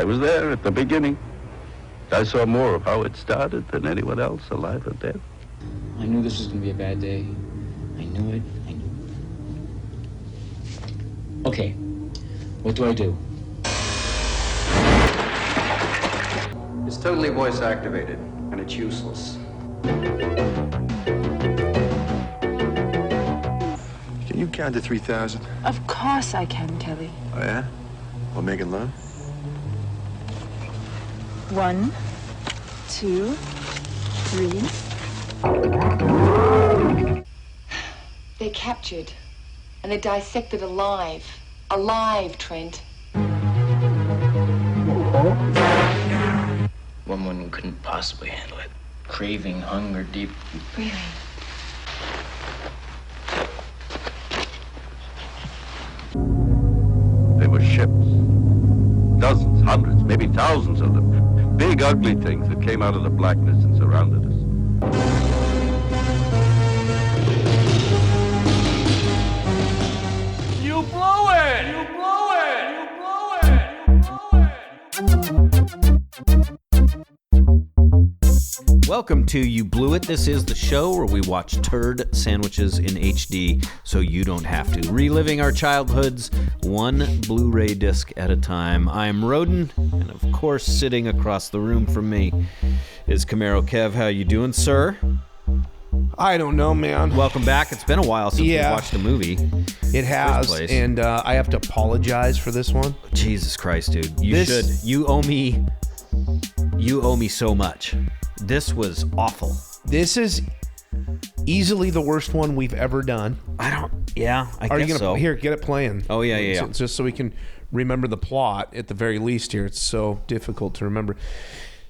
was there at the beginning. I saw more of how it started than anyone else, alive or dead. I knew this was going to be a bad day. I knew it. Okay, what do I do? It's totally voice activated, and it's useless. Can you count to 3,000? Of course I can, Kelly. Oh, yeah? While making love? 1, 2, 3. They're captured, and they're dissected alive. Alive, Trent. One woman couldn't possibly handle it. Craving, hunger, deep. Really? They were ships. Dozens, hundreds, maybe thousands of them. Big, ugly things that came out of the blackness and surrounded us. You blow it! You blow it! You blow it! You blow it! Welcome to You Blew It. This is the show where we watch turd sandwiches in HD so you don't have to. Reliving our childhoods, one Blu-ray disc at a time. I'm Roden, and of course, sitting across the room from me is Camaro Kev. How you doing, sir? I don't know, man. Welcome back. It's been a while since we watched a movie. It has, and I have to apologize for this one. Jesus Christ, dude. You should. You owe me so much. This was awful. This is easily the worst one we've ever done. I guess so. Here, get it playing. Oh, yeah. Just so we can remember the plot at the very least here. It's so difficult to remember.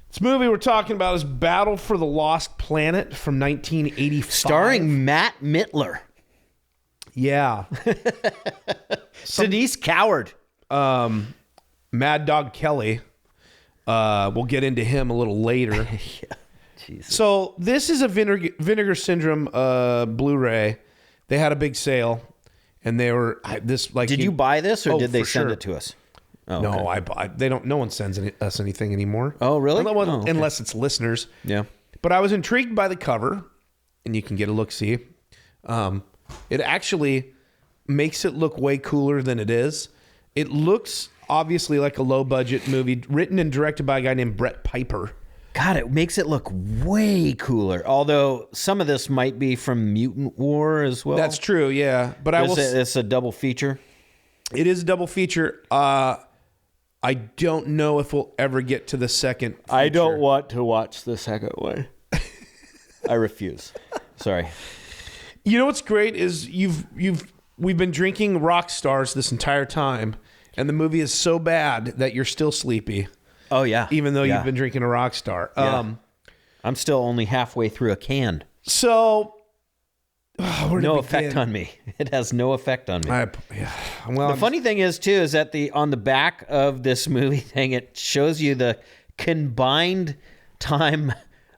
This movie we're talking about is Battle for the Lost Planet from 1985. Starring Matt Mittler. Yeah. Denise Coward. Mad Dog Kelly. We'll get into him a little later. Yeah. Jesus. So this is a Vinegar Syndrome Blu-ray. They had a big sale, and they were Did you buy this, or did they send it to us? Oh, no, okay. they don't. No one sends us anything anymore. Oh, really? Unless it's listeners. Yeah. But I was intrigued by the cover, and you can get a look-see. It actually makes it look way cooler than it is. It looks obviously like a low-budget movie written and directed by a guy named Brett Piper. God, it makes it look way cooler. Although some of this might be from Mutant War as well. That's true, yeah. But it's a double feature. It is a double feature. I don't know if we'll ever get to the second feature. I don't want to watch the second one. I refuse. Sorry. You know what's great is we've been drinking rock stars this entire time, and the movie is so bad that you're still sleepy. Oh yeah. Even though you've been drinking a rock star. Yeah. I'm still only halfway through a can. So no effect on me. It has no effect on me. The funny thing is too is that on the back of this movie thing, it shows you the combined time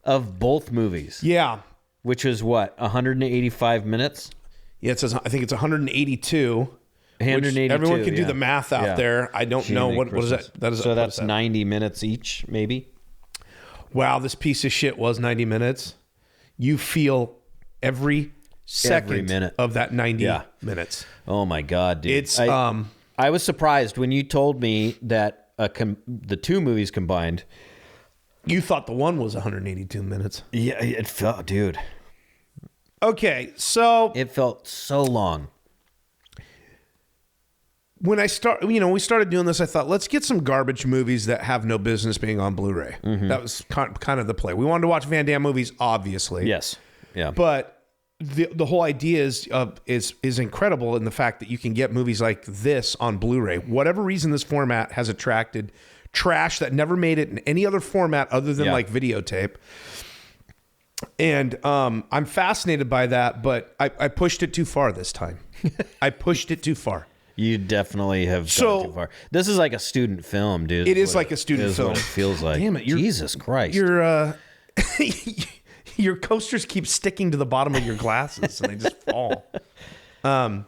of both movies. Yeah. Which is what, 185 minutes? Yeah, it says I think it's 182. 182. Everyone can do the math out there. I don't know what is that. That's 90 minutes each, maybe. Wow, this piece of shit was 90 minutes. You feel every minute of that 90 minutes. Oh my God, dude! It's I was surprised when you told me that the two movies combined. You thought the one was 182 minutes. Yeah, it felt, dude. Okay, so it felt so long. When we started doing this, I thought, let's get some garbage movies that have no business being on Blu-ray. Mm-hmm. That was kind of the play. We wanted to watch Van Damme movies, obviously. Yes. Yeah. But the whole idea is incredible in the fact that you can get movies like this on Blu-ray. Whatever reason this format has attracted trash that never made it in any other format other than like videotape. And I'm fascinated by that, but I pushed it too far this time. I pushed it too far. You definitely have gone too far. This is like a student film, dude. It is like a student film. What it feels like. Damn it! Jesus Christ! Your coasters keep sticking to the bottom of your glasses, and they just fall. What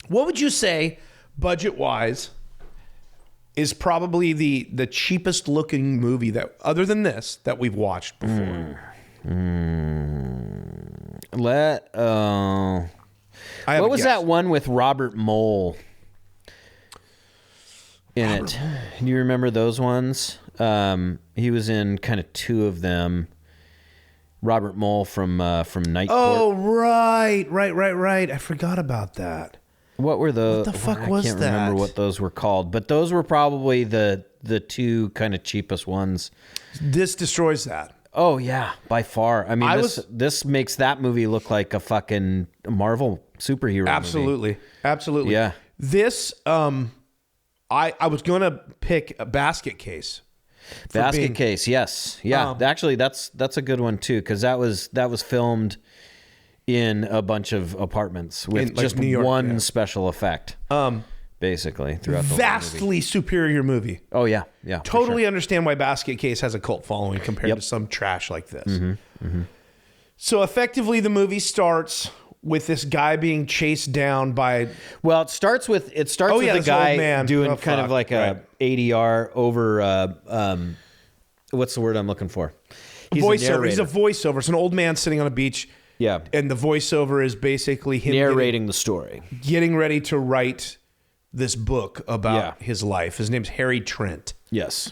would you say, budget-wise, is probably the cheapest looking movie that, other than this, that we've watched before. What was that one with Robert Mole in it? Do you remember those ones? He was in kind of two of them. Robert Mole from Night Court. Oh, right. I forgot about that. What were those? What the fuck was that? I can't remember what those were called, but those were probably the two kind of cheapest ones. This destroys that. Oh yeah, by far. I mean, this makes that movie look like a fucking Marvel superhero movie. Absolutely. Yeah. This, I was going to pick a Basket Case. Basket Case, yes. Yeah, actually, that's a good one, too, because that was filmed in a bunch of apartments with just New York, one special effect, basically, throughout the whole movie. Vastly superior movie. Oh, yeah. Totally understand why Basket Case has a cult following compared to some trash like this. So effectively, the movie starts with this guy being chased down by... Well, it starts with the guy doing kind of like a ADR over... what's the word I'm looking for? He's voiceover. He's a voiceover. It's an old man sitting on a beach. Yeah. And the voiceover is basically him narrating the story. Getting ready to write this book about his life. His name's Harry Trent. Yes.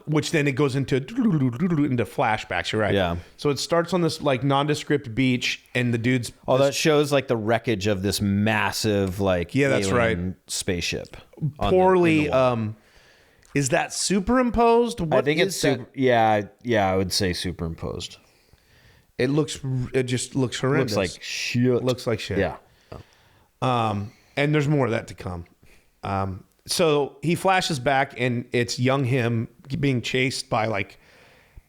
Which then it goes into flashbacks, you're right. Yeah. So it starts on this like nondescript beach, and the dude's... Oh, that shows like the wreckage of this massive like alien spaceship. Poorly... is that superimposed? I think it's yeah, I would say superimposed. It just looks horrendous. Looks like shit. Looks like shit. Yeah. And there's more of that to come. So he flashes back, and it's young him being chased by like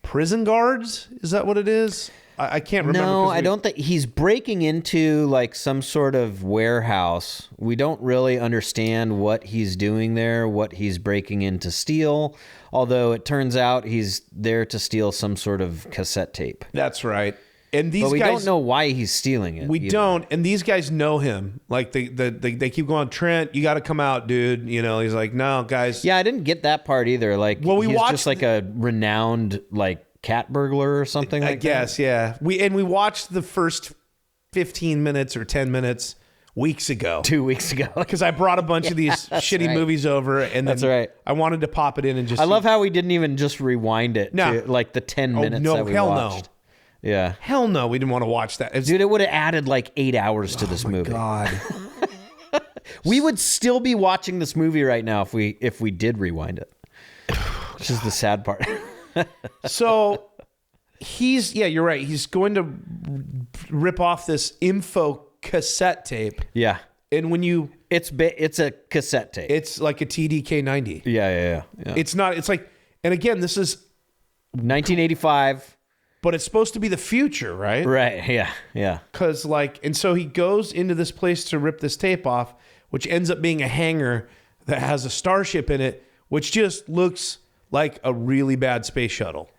prison guards. Is that what it is? I can't remember. No, I don't think he's breaking into like some sort of warehouse. We don't really understand what he's doing there, what he's breaking in to steal. Although it turns out he's there to steal some sort of cassette tape. That's right. And these but we guys don't know why he's stealing it. We don't. And these guys know him. Like they keep going, Trent, you got to come out, dude. You know, he's like, no, guys. Yeah, I didn't get that part either. Like, he's just like a renowned like cat burglar or something. I guess, yeah. We watched the first 15 minutes or 10 minutes weeks ago. 2 weeks ago. Because I brought a bunch of these shitty movies over, and then I wanted to pop it in and just... I love how we didn't even just rewind it to like the 10 minutes that we watched. No. Yeah. Hell no, we didn't want to watch that. Dude, it would have added like 8 hours to this movie. Oh, my God. We would still be watching this movie right now if we did rewind it. Which is the sad part. So... you're right. He's going to rip off this info cassette tape. Yeah. And when you... It's a cassette tape. It's like a TDK-90. Yeah. It's not... It's like... And again, this is... 1985. But it's supposed to be the future, right? Right, yeah. Because like... And so he goes into this place to rip this tape off, which ends up being a hangar that has a starship in it, which just looks like a really bad space shuttle.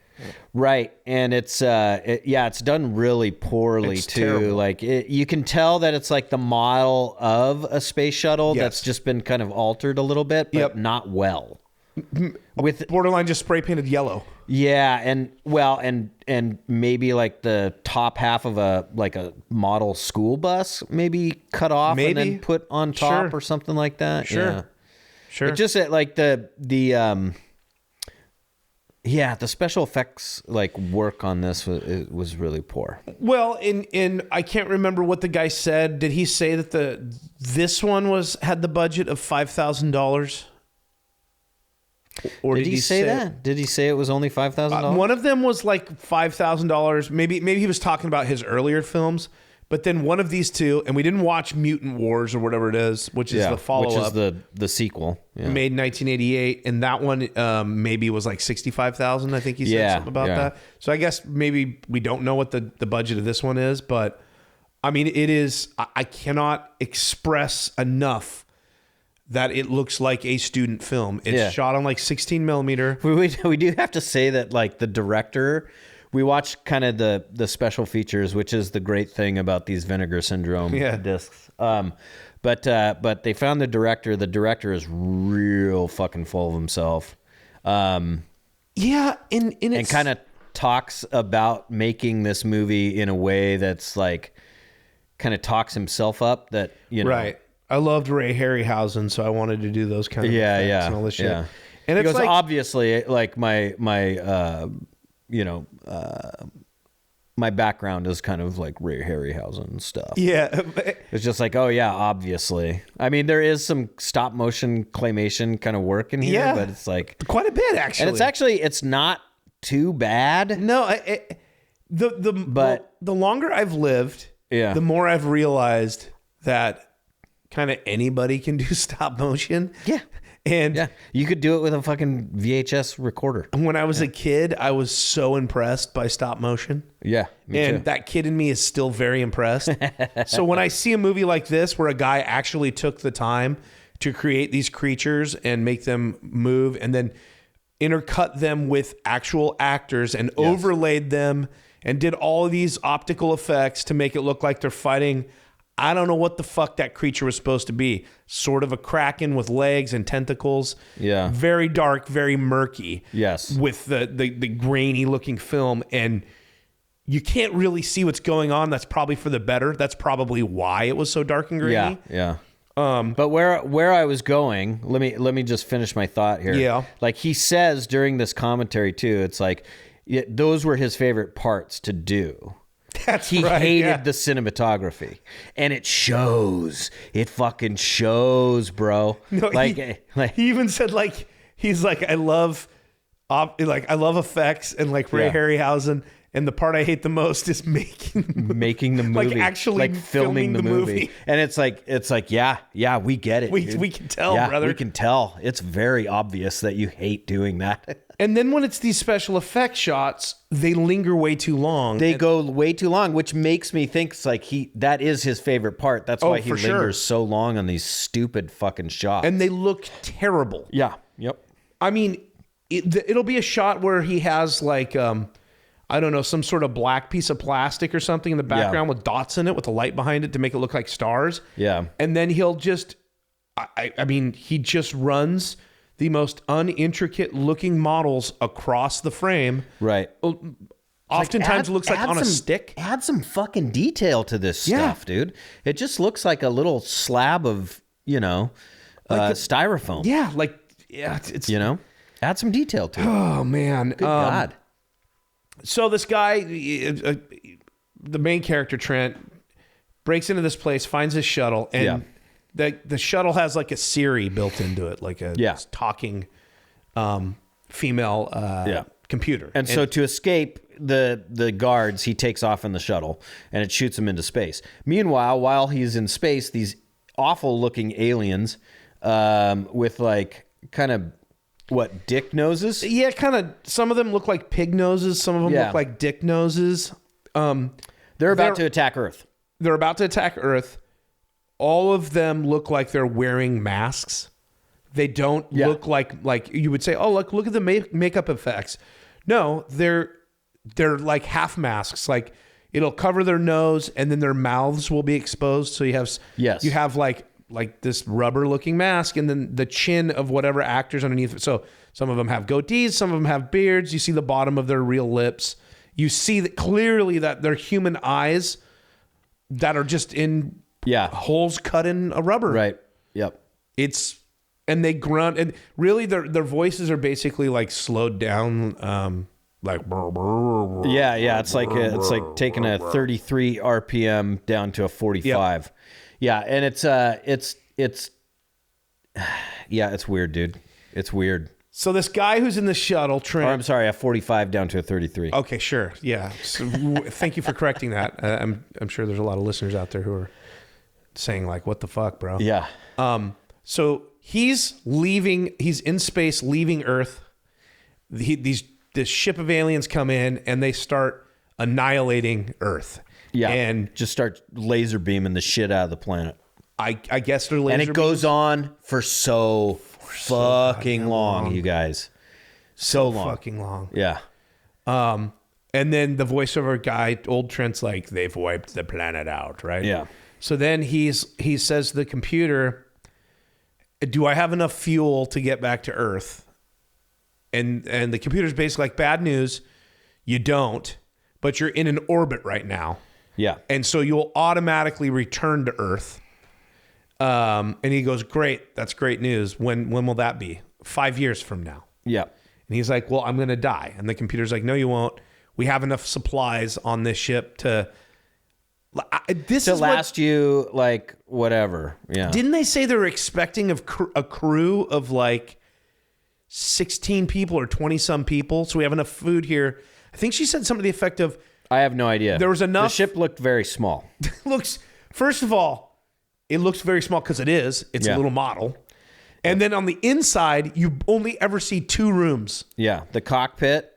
Right, and it's done really poorly too. Terrible. Like you can tell that it's like the model of a space shuttle that's just been kind of altered a little bit, but not well. With borderline just spray painted yellow. Yeah, and maybe like the top half of a model school bus maybe cut off and then put on top or something like that. Sure. It just like the special effects like work on this was really poor. Well, in I can't remember what the guy said. Did he say that this one had the budget of $5,000? Or did he say that? Did he say it was only $5,000? One of them was like $5,000. Maybe he was talking about his earlier films. But then one of these two, and we didn't watch Mutant Wars or whatever it is, which is the follow-up. Which is the sequel. Yeah. Made in 1988. And that one maybe was like $65,000. I think he said something about that. So I guess maybe we don't know what the budget of this one is. But, I mean, it is... I cannot express enough that it looks like a student film. It's shot on like 16 millimeter. We do have to say that like the director... We watched kind of the special features, which is the great thing about these Vinegar Syndrome discs. But they found the director. The director is real fucking full of himself. Yeah, and kind of talks about making this movie in a way that's like kind of talks himself up. That right. I loved Ray Harryhausen, so I wanted to do those kind of effects and all this shit. Yeah. And he it's goes, like, obviously, like my my background is kind of like Ray Harryhausen stuff. Yeah. It's just like, oh yeah, obviously. I mean, there is some stop motion claymation kind of work in here, but it's like quite a bit actually. And it's not too bad. No, the longer I've lived, the more I've realized that kind of anybody can do stop motion. Yeah. And you could do it with a fucking VHS recorder. When I was a kid, I was so impressed by stop motion. Yeah. Me too. That kid in me is still very impressed. So when I see a movie like this where a guy actually took the time to create these creatures and make them move and then intercut them with actual actors and overlaid them and did all of these optical effects to make it look like they're fighting, I don't know what the fuck that creature was supposed to be. Sort of a kraken with legs and tentacles. Yeah. Very dark, very murky. Yes. With the grainy looking film. And you can't really see what's going on. That's probably for the better. That's probably why it was so dark and grainy. Yeah. But where I was going, let me just finish my thought here. Yeah. Like he says during this commentary too, it's like those were his favorite parts to do. He hated the cinematography, and it shows. It fucking shows, bro. No, he even said he's like I love effects and like Ray Harryhausen, and the part I hate the most is making the movie, like actually like filming the movie. And it's like yeah, we get it. We can tell, brother. We can tell. It's very obvious that you hate doing that. And then when it's these special effects shots, they linger way too long. They go way too long, which makes me think it's like that is his favorite part. That's why he lingers so long on these stupid fucking shots. And they look terrible. Yeah. Yep. I mean, it'll be a shot where he has like, I don't know, some sort of black piece of plastic or something in the background with dots in it with a light behind it to make it look like stars. Yeah. And then he'll just, I mean, he just runs the most unintricate looking models across the frame. Right. Oftentimes it looks like on a stick. Add some fucking detail to this stuff, dude. It just looks like a little slab of, styrofoam. Yeah. Like, it's add some detail to it. Oh, man. Good God. So this guy, the main character, Trent, breaks into this place, finds his shuttle, and the shuttle has like a Siri built into it, like a talking female computer. And so to escape the guards, he takes off in the shuttle, and it shoots him into space. Meanwhile, while he's in space, these awful looking aliens with like kind of dick noses? Yeah, kind of. Some of them look like pig noses. Some of them look like dick noses. They're about to attack Earth. They're about to attack Earth. All of them look like they're wearing masks. They don't look like you would say, oh, look at the makeup effects. No, they're like half masks. Like it'll cover their nose and then their mouths will be exposed. So you have like this rubber looking mask and then the chin of whatever actors underneath it. So some of them have goatees, some of them have beards. You see the bottom of their real lips. You see that clearly that they're human eyes that are just in holes cut in a rubber. Right. Yep. And they grunt, and really their voices are basically like slowed down, like yeah. It's like taking a 33 RPM down to a 45. Yep. Yeah, and it's weird, dude. It's weird. So this guy who's in the shuttle, Trent. Or I'm sorry, a 45 down to a 33. Okay, sure. Yeah. So, thank you for correcting that. I'm sure there's a lot of listeners out there who are saying like, "What the fuck, bro?" Yeah. So he's in space, leaving Earth. This ship of aliens come in and they start annihilating Earth. Yeah. And just start laser beaming the shit out of the planet. I guess they're laser beams. And it goes on for so fucking long, you guys. So long. Fucking long. Yeah. And then the voiceover guy, old Trent's like, they've wiped the planet out, right? Yeah. So then he says to the computer, do I have enough fuel to get back to Earth? And the computer's basically like, bad news, you don't, but you're in an orbit right now. Yeah. And so you'll automatically return to Earth. And he goes, great, that's great news. When will that be? 5 years from now. Yeah. And he's like, well, I'm going to die. And the computer's like, no, you won't. We have enough supplies on this ship to last you like whatever. Yeah. Didn't they say they were expecting a crew of like 16 people or 20 some people? So we have enough food here. I think she said something to the effect of, I have no idea. There was enough. The ship looked very small. First of all, it looks very small because it is. It's a little model. And then on the inside, you only ever see 2 rooms. Yeah. The cockpit.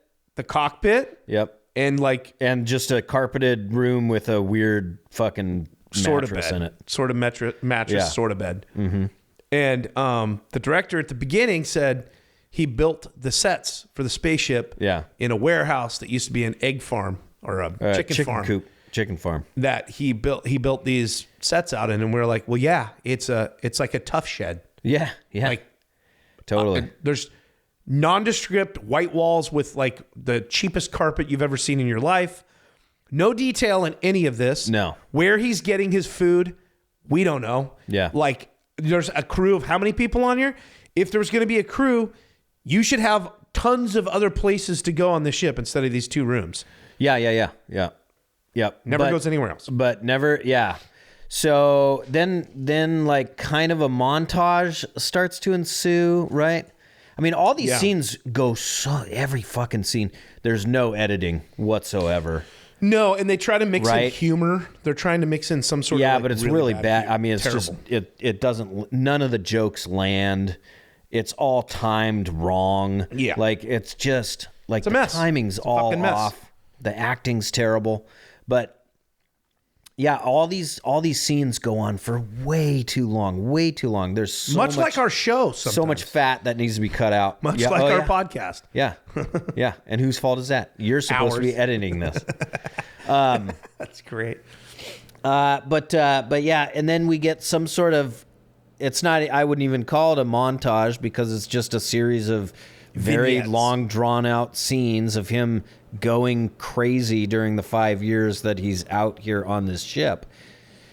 Yep. And just a carpeted room with a weird fucking mattress in it. Sort of mattress, sort of bed. Mm-hmm. And the director at the beginning said he built the sets for the spaceship in a warehouse that used to be an egg farm or a chicken farm. Chicken farm. That he built these sets out in, and we were like, well, yeah, it's like a tough shed. Yeah. Like totally. There's nondescript white walls with like the cheapest carpet you've ever seen in your life. No detail in any of this. No. Where he's getting his food, we don't know. Yeah. Like there's a crew of how many people on here? If there's going to be a crew, you should have tons of other places to go on the ship instead of these 2 rooms. Yeah. Yep. Never goes anywhere else. But never, yeah. So then like kind of a montage starts to ensue, right? I mean, all these scenes go every fucking scene. There's no editing whatsoever. No, and they try to mix in humor. They're trying to mix in some sort of but it's really bad. Humor. I mean, it's terrible. Just it doesn't. None of the jokes land. It's all timed wrong. Yeah, like it's just like it's a the mess. timing's it's a all mess. off. The acting's terrible, but. Yeah, all these scenes go on for way too long. There's so much like our show. Sometimes. So much fat that needs to be cut out. Much like our podcast. Yeah, yeah. And whose fault is that? You're supposed to be editing this. That's great. But yeah, and then we get some sort of. It's not. I wouldn't even call it a montage because it's just a series of very long, drawn out scenes of him going crazy during the 5 years that he's out here on this ship.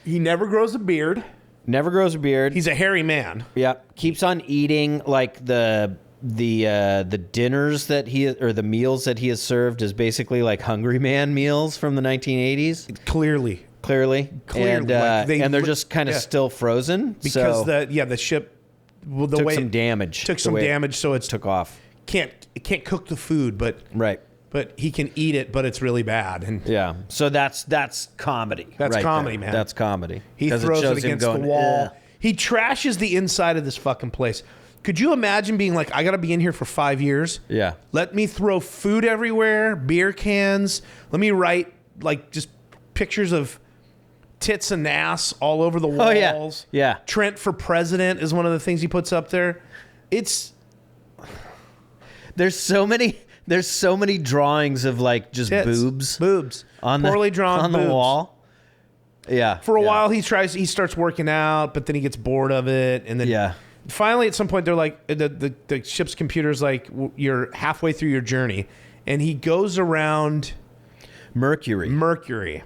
He never grows a beard. He's a hairy man. Yeah. Keeps on eating like the dinners that the meals that he has served is basically like Hungry Man meals from the 1980s. Clearly. And they're just kind of still frozen because the ship took some damage. So it took off. It can't cook the food, but But he can eat it, but it's really bad. And yeah, so that's comedy. That's comedy, man. That's comedy. He throws it against the wall. He trashes the inside of this fucking place. Could you imagine being like, I got to be in here for 5 years? Yeah. Let me throw food everywhere, beer cans. Let me write like just pictures of tits and ass all over the walls. Oh, yeah. Trent for president is one of the things he puts up there. There's so many drawings of like just boobs on poorly drawn on boobs. the wall. Yeah. For a while he starts working out, but then he gets bored of it, and then finally at some point they're like the ship's computer's like, you're halfway through your journey, and he goes around Mercury.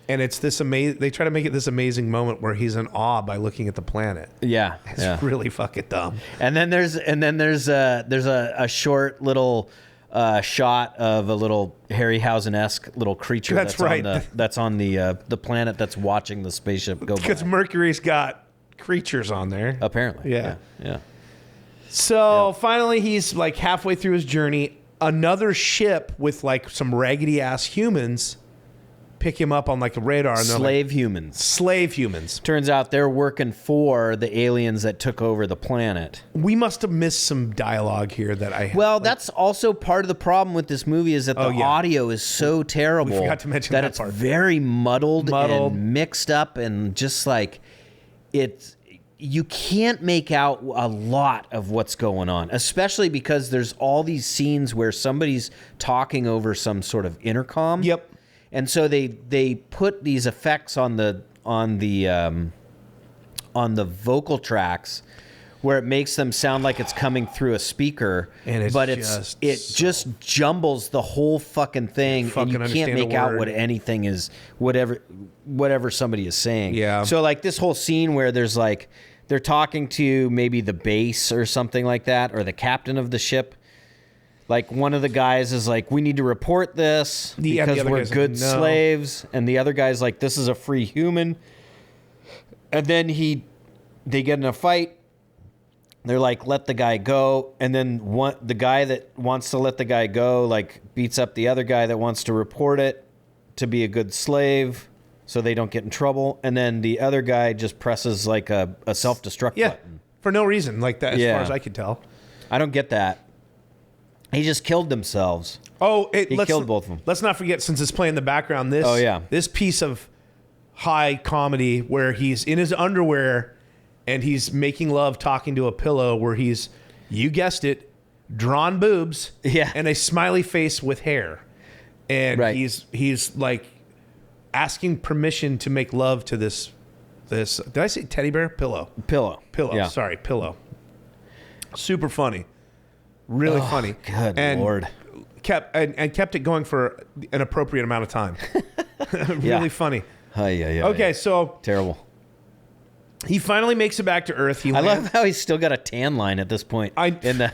And it's this amazing. They try to make it this amazing moment where he's in awe by looking at the planet. Yeah, it's really fucking dumb. And then there's a short little shot of a little Harryhausen-esque little creature. That's right. That's on the planet that's watching the spaceship go by. Because Mercury's got creatures on there. Apparently. Yeah. So finally, he's like halfway through his journey. Another ship with like some raggedy ass humans pick him up on like a radar. And Slave humans. Turns out they're working for the aliens that took over the planet. We must have missed some dialogue here that I... Well, that's also part of the problem with this movie is that the audio is so terrible. We forgot to mention that it's part. Very muddled and mixed up and just like you can't make out a lot of what's going on, especially because there's all these scenes where somebody's talking over some sort of intercom. Yep. And so they put these effects on the the vocal tracks where it makes them sound like it's coming through a speaker, And it's but just it just jumbles the whole fucking thing, and you can't make out what anything is, whatever somebody is saying. Yeah. So like this whole scene where there's like they're talking to maybe the base or something like that, or the captain of the ship. Like one of the guys is like, "We need to report this because we're good like, no. slaves," and the other guy's like, "This is a free human." And then they get in a fight. They're like, "Let the guy go," and then the guy that wants to let the guy go like beats up the other guy that wants to report it to be a good slave, so they don't get in trouble. And then the other guy just presses like a self-destruct button for no reason, like that, as far as I could tell. I don't get that. He just killed themselves. Oh, he killed both of them. Let's not forget, since it's playing in the background, this piece of high comedy where he's in his underwear and he's making love talking to a pillow, where he's, you guessed it, drawn boobs, and a smiley face with hair, and he's like asking permission to make love to this. Did I say teddy bear? Pillow. Yeah. Sorry, pillow. Super funny. Really funny. Good and Lord. Kept it going for an appropriate amount of time. Really funny. Okay, so terrible. He finally makes it back to Earth. I love how he's still got a tan line at this point in the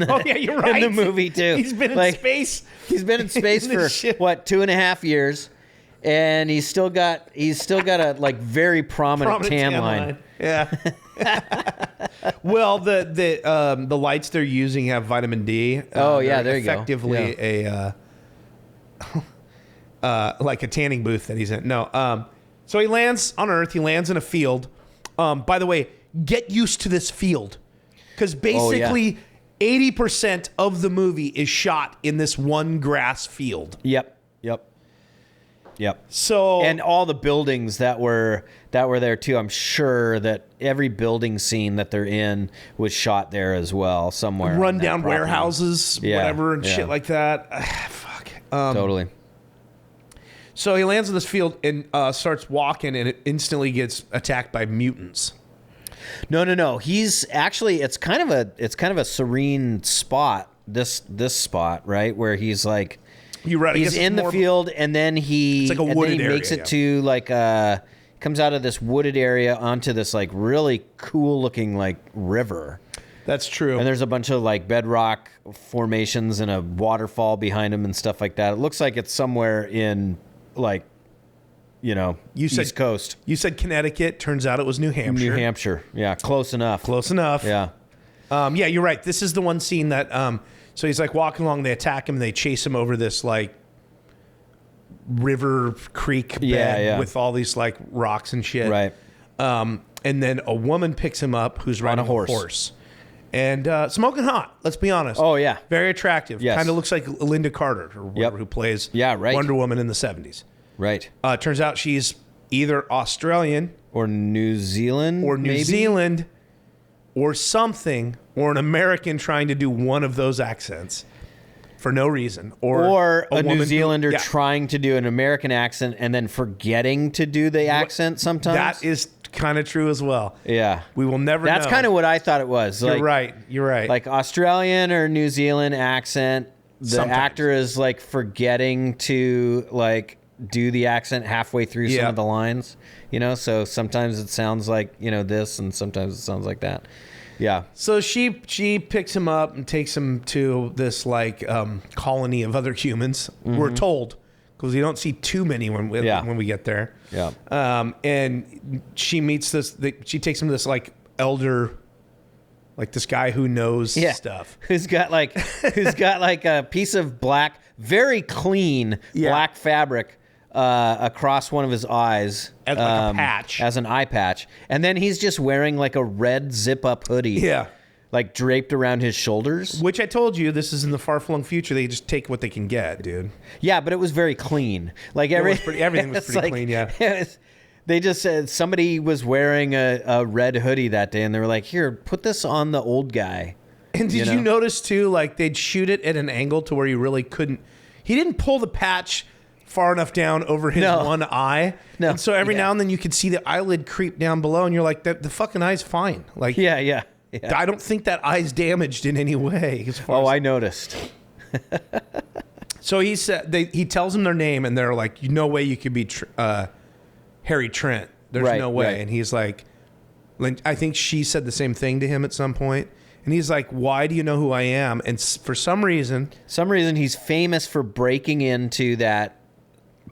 oh yeah, you're right. in the movie too. He's been in space. He's been in space for what, 2.5 years, and he's still got a like very prominent tan line. Yeah. Well, the lights they're using have vitamin D. There you go. Effectively like a tanning booth that he's in. No. So he lands on Earth. He lands in a field. By the way, get used to this field, because basically 80% of the movie is shot in this one grass field. Yep. So, and all the buildings that were there too. I'm sure that every building scene that they're in was shot there as well, somewhere. Rundown warehouses, whatever, and shit like that. Fuck. Totally. So he lands in this field and starts walking, and it instantly gets attacked by mutants. No. He's actually it's kind of a serene spot. This spot, right, where he's like, you're right. He's in the field, and then it's like a wooded area, makes it to like comes out of this wooded area onto this like really cool looking like river. That's true. And there's a bunch of like bedrock formations and a waterfall behind him and stuff like that. It looks like it's somewhere in like, East Coast. You said Connecticut. Turns out it was New Hampshire. New Hampshire. Yeah, close enough. Yeah. Yeah, you're right. This is the one scene that so he's like walking along, they attack him, and they chase him over this like river creek bed with all these like rocks and shit. Right. And then a woman picks him up who's riding on a horse. And smoking hot, let's be honest. Oh, yeah. Very attractive. Yes. Kind of looks like Linda Carter, or whatever, who plays Wonder Woman in the 70s. Right. Turns out she's either Australian or New Zealand, or something, or an American trying to do one of those accents for no reason, or a New Zealander trying to do an American accent and then forgetting to do the accent sometimes. That is kind of true as well. Yeah. We will never That's know. kind of what I thought it was. You're right. Like Australian or New Zealand accent, the actor is like forgetting to like do the accent halfway through some of the lines, so sometimes it sounds like, this, and sometimes it sounds like that. Yeah. So she picks him up and takes him to this like colony of other humans. Mm-hmm. We're told, because we don't see too many when we get there. Yeah. And she meets she takes him to this like elder, like this guy who knows stuff. Who's got like a piece of black, very clean black fabric across one of his eyes as like a patch, as an eye patch, and then he's just wearing like a red zip-up hoodie, like draped around his shoulders. Which I told you, this is in the far-flung future. They just take what they can get, dude. Yeah, but it was very clean. Like everything was pretty clean. Yeah. They just said somebody was wearing a red hoodie that day, and they were like, "Here, put this on the old guy." And did you notice too? Like they'd shoot it at an angle to where you really couldn't. He didn't pull the patch far enough down over his one eye. No. And so every now and then you could see the eyelid creep down below, and you're like, the fucking eye's fine. Like, Yeah. I don't think that eye's damaged in any way. As far as I noticed. So he said he tells them their name, and they're like, "No way you could be Harry Trent. There's no way." Right. And he's like, I think she said the same thing to him at some point. And he's like, "Why do you know who I am?" And for some reason, he's famous for breaking into that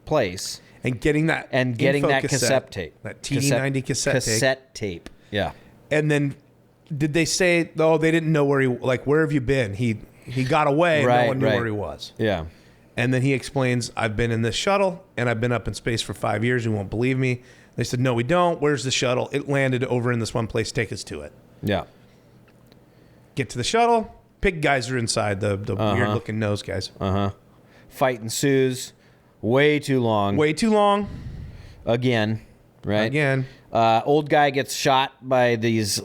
place and getting that cassette tape, that TD-90 cassette tape. Yeah. And then did they say? Oh, they didn't know where where have you been? He got away. And no one knew where he was. Yeah. And then he explains, I've been in this shuttle, and I've been up in space for 5 years. You won't believe me. They said, no, we don't. Where's the shuttle? It landed over in this one place. Take us to it. Yeah. Get to the shuttle. Pig guys are inside, the weird-looking nose guys. Fight ensues. Way too long. Way too long. Again. Right? Again. Old guy gets shot by these,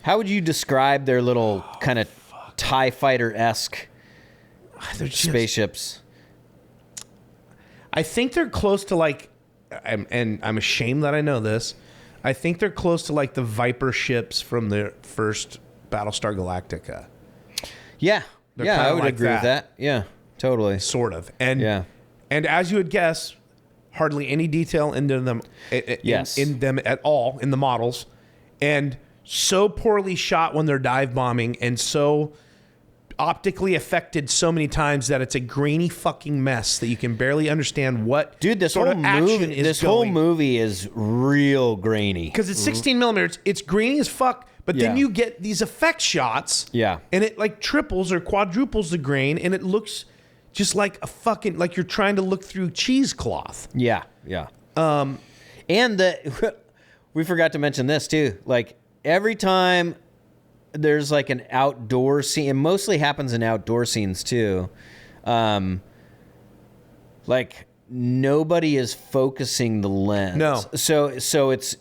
how would you describe their little kind of TIE Fighter-esque spaceships? I think they're close to and I'm ashamed that I know this. I think they're close to the Viper ships from the first Battlestar Galactica. Yeah. They're I would agree with that. Yeah, totally. Sort of. And as you would guess, hardly any detail into them in them at all in the models. And so poorly shot when they're dive bombing, and so optically affected so many times that it's a grainy fucking mess that you can barely understand what this sort whole of action is this going. whole movie is real grainy Because it's 16 millimeters. It's grainy as fuck, but then you get these effect shots. Yeah. And it triples or quadruples the grain, and it looks just like a fucking, you're trying to look through cheesecloth. Yeah. And we forgot to mention this too. Every time there's an outdoor scene, it mostly happens in outdoor scenes too. Nobody is focusing the lens. No. So it's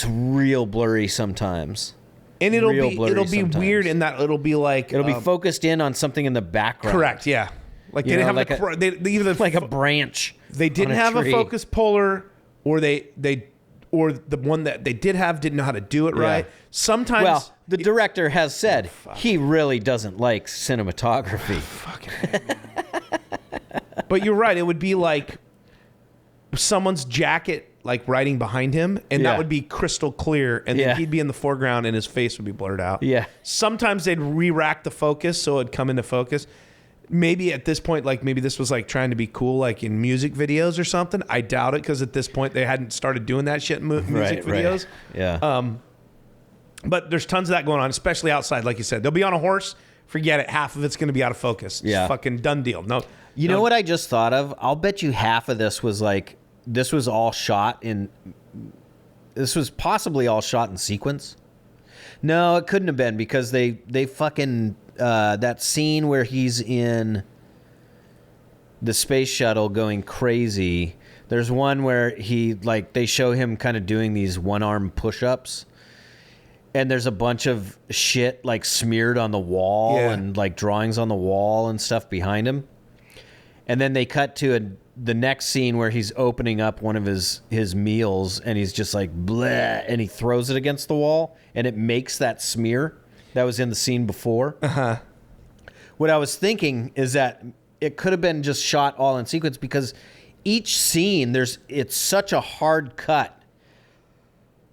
real blurry sometimes. And it'll be weird in that it'll be it'll be focused in on something in the background. Correct. Yeah. They didn't have a branch. They didn't have a focus puller, or or the one that they did have didn't know how to do it right. Sometimes, well, the director has said he really doesn't like cinematography. But you're right. It would be someone's jacket, riding behind him, and that would be crystal clear, and then he'd be in the foreground, and his face would be blurred out. Yeah. Sometimes they'd re-rack the focus so it'd come into focus. Maybe at this point, maybe this was trying to be cool, in music videos or something. I doubt it, because at this point they hadn't started doing that shit in music videos. Right. Yeah. But there's tons of that going on, especially outside, like you said. They'll be on a horse. Forget it. Half of it's going to be out of focus. It's fucking done deal. No. You know what I just thought of? I'll bet you half of this was this was all shot in. This was possibly all shot in sequence. No, it couldn't have been, because they fucking. That scene where he's in the space shuttle going crazy. There's one where they show him kind of doing these one-arm push-ups, and there's a bunch of shit smeared on the wall and drawings on the wall and stuff behind him. And then they cut to the next scene where he's opening up one of his meals, and he's just bleh, and he throws it against the wall, and it makes that smear that was in the scene before. What I was thinking is that it could have been just shot all in sequence, because each scene it's such a hard cut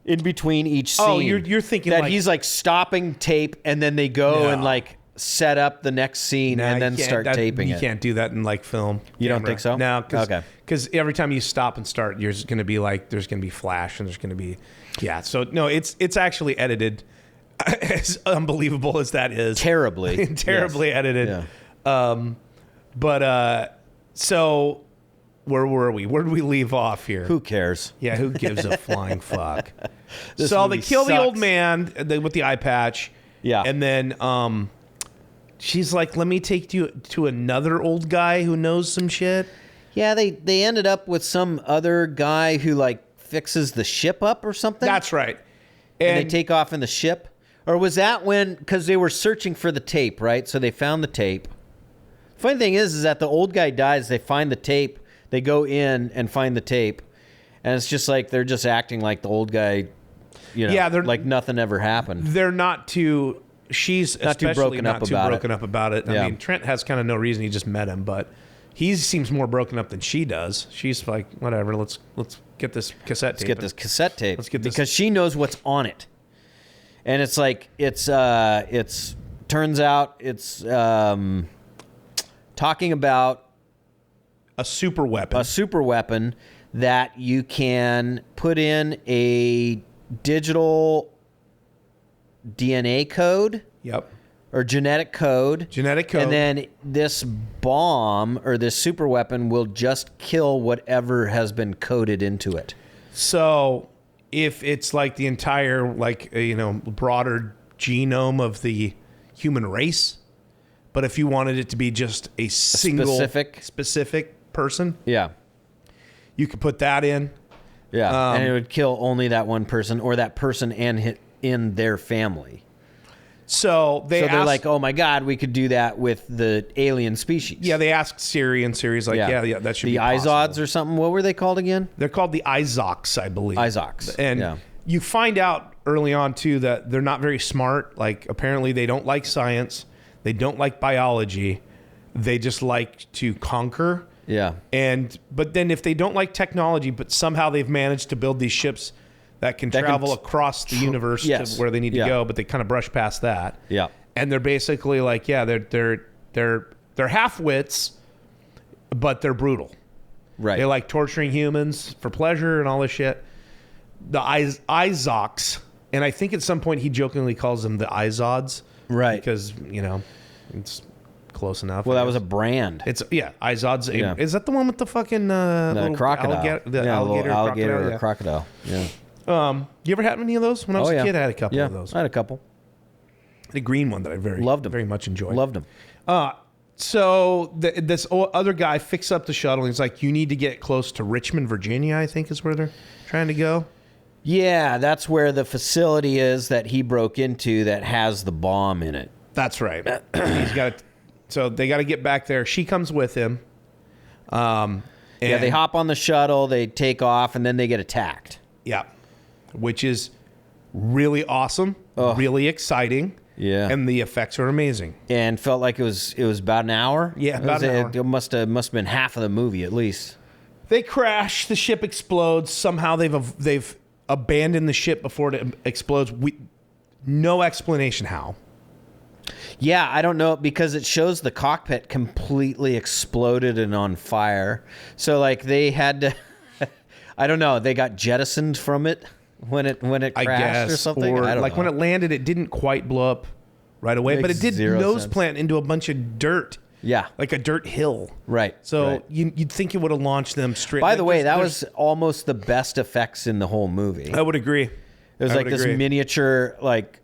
in between each scene. Oh, you're thinking that he's stopping tape, and then they go and set up the next scene and then start taping it. You can't do that in film. You don't think so? No, because every time you stop and start, there's going to be there's going to be flash, and there's going to be So no, it's actually edited. As unbelievable as that is, terribly edited. Yeah. So where were we? Where did we leave off here? Who cares? Yeah, who gives a flying fuck? So they kill the old man with the eye patch. Yeah, and then she's like, "Let me take you to another old guy who knows some shit." Yeah, they ended up with some other guy who fixes the ship up or something. That's right. And they take off in the ship. Or was that because they were searching for the tape, right? So they found the tape. Funny thing is that the old guy dies. They find the tape. They go in and find the tape, and it's just like they're just acting like the old guy. You know, Yeah, they're- like nothing ever happened. They're not too. She's Not too especially broken not up too about broken it. up about it. Yeah. I mean, Trent has kind of no reason. He just met him, but he seems more broken up than she does. She's like, whatever. Let's get this cassette tape. Let's get this cassette tape. Let's get this- because she knows what's on it, and it's like it's turns out it's talking about a super weapon that you can put in a digital DNA code. Yep. Or genetic code. And then this bomb or this super weapon will just kill whatever has been coded into it. So if it's like the entire, like, broader genome of the human race, but if you wanted it to be just a single specific person, yeah, you could put that in. Yeah, and it would kill only that one person or that person and in their family. So they're like, oh my God, we could do that with the alien species. Yeah, they asked Siri, and Siri's like, yeah, that should be possible. The Izods or something. What were they called again? They're called the Izoks, I believe. Izoks. And you find out early on, too, that they're not very smart. Like, apparently they don't like science. They don't like biology. They just like to conquer. Yeah. But then if they don't like technology, but somehow they've managed to build these ships that can travel across the universe to where they need to go, but they kind of brush past that. Yeah. And they're basically like, they're half-wits, but they're brutal. Right. They like torturing humans for pleasure and all this shit. The Izoks, and I think at some point he jokingly calls them the Izods. Right. Because, it's close enough. Well, that was a brand. It's Izods. Yeah. Is that the one with the fucking the crocodile? Alligator or crocodile. Yeah. You ever had any of those? When I was a kid, I had a couple of those. I had a couple. The green one that I very much enjoyed. Loved them. So this other guy fixed up the shuttle. He's like, you need to get close to Richmond, Virginia, I think is where they're trying to go. Yeah, that's where the facility is that he broke into that has the bomb in it. That's right. So they got to get back there. She comes with him. They hop on the shuttle, they take off, and then they get attacked. Yeah. Which is really awesome, really exciting. Yeah. And the effects are amazing. And felt like it was about an hour. Yeah, about an hour. It must have been half of the movie at least. They crash, the ship explodes. Somehow they've abandoned the ship before it explodes. No explanation how. Yeah, I don't know, because it shows the cockpit completely exploded and on fire. So like they had to I don't know, they got jettisoned from it when it crashed, I guess, or something. Or I don't know. when it landed, it didn't quite blow up right away, but it did nose plant into a bunch of dirt. Yeah, like a dirt hill. Right. So you'd think it would have launched them straight. By the way, that was almost the best effects in the whole movie. I would agree. It was like this miniature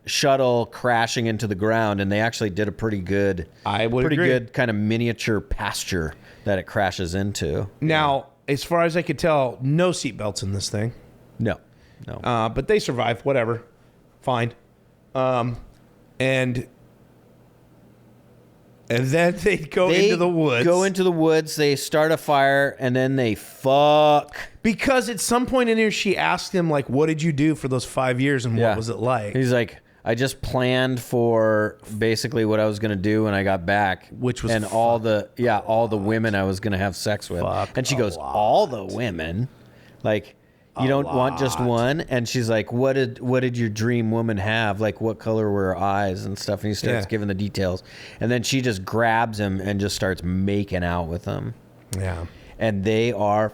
shuttle crashing into the ground, and they actually did a pretty good kind of miniature pasture that it crashes into. Now, as far as I could tell, no seatbelts in this thing. No. But they survive. Whatever. Fine. And then they go into the woods. Go into the woods. They start a fire, and then they fuck. Because at some point in here, she asked him, like, what did you do for those 5 years, and what was it like? He's like, I just planned for basically what I was going to do when I got back. Which was all the women I was going to have sex with. And she goes, all the women? Like, you don't want just one? And she's like, what did your dream woman have? Like, what color were her eyes and stuff? And he starts giving the details. And then she just grabs him and just starts making out with him. Yeah. And they are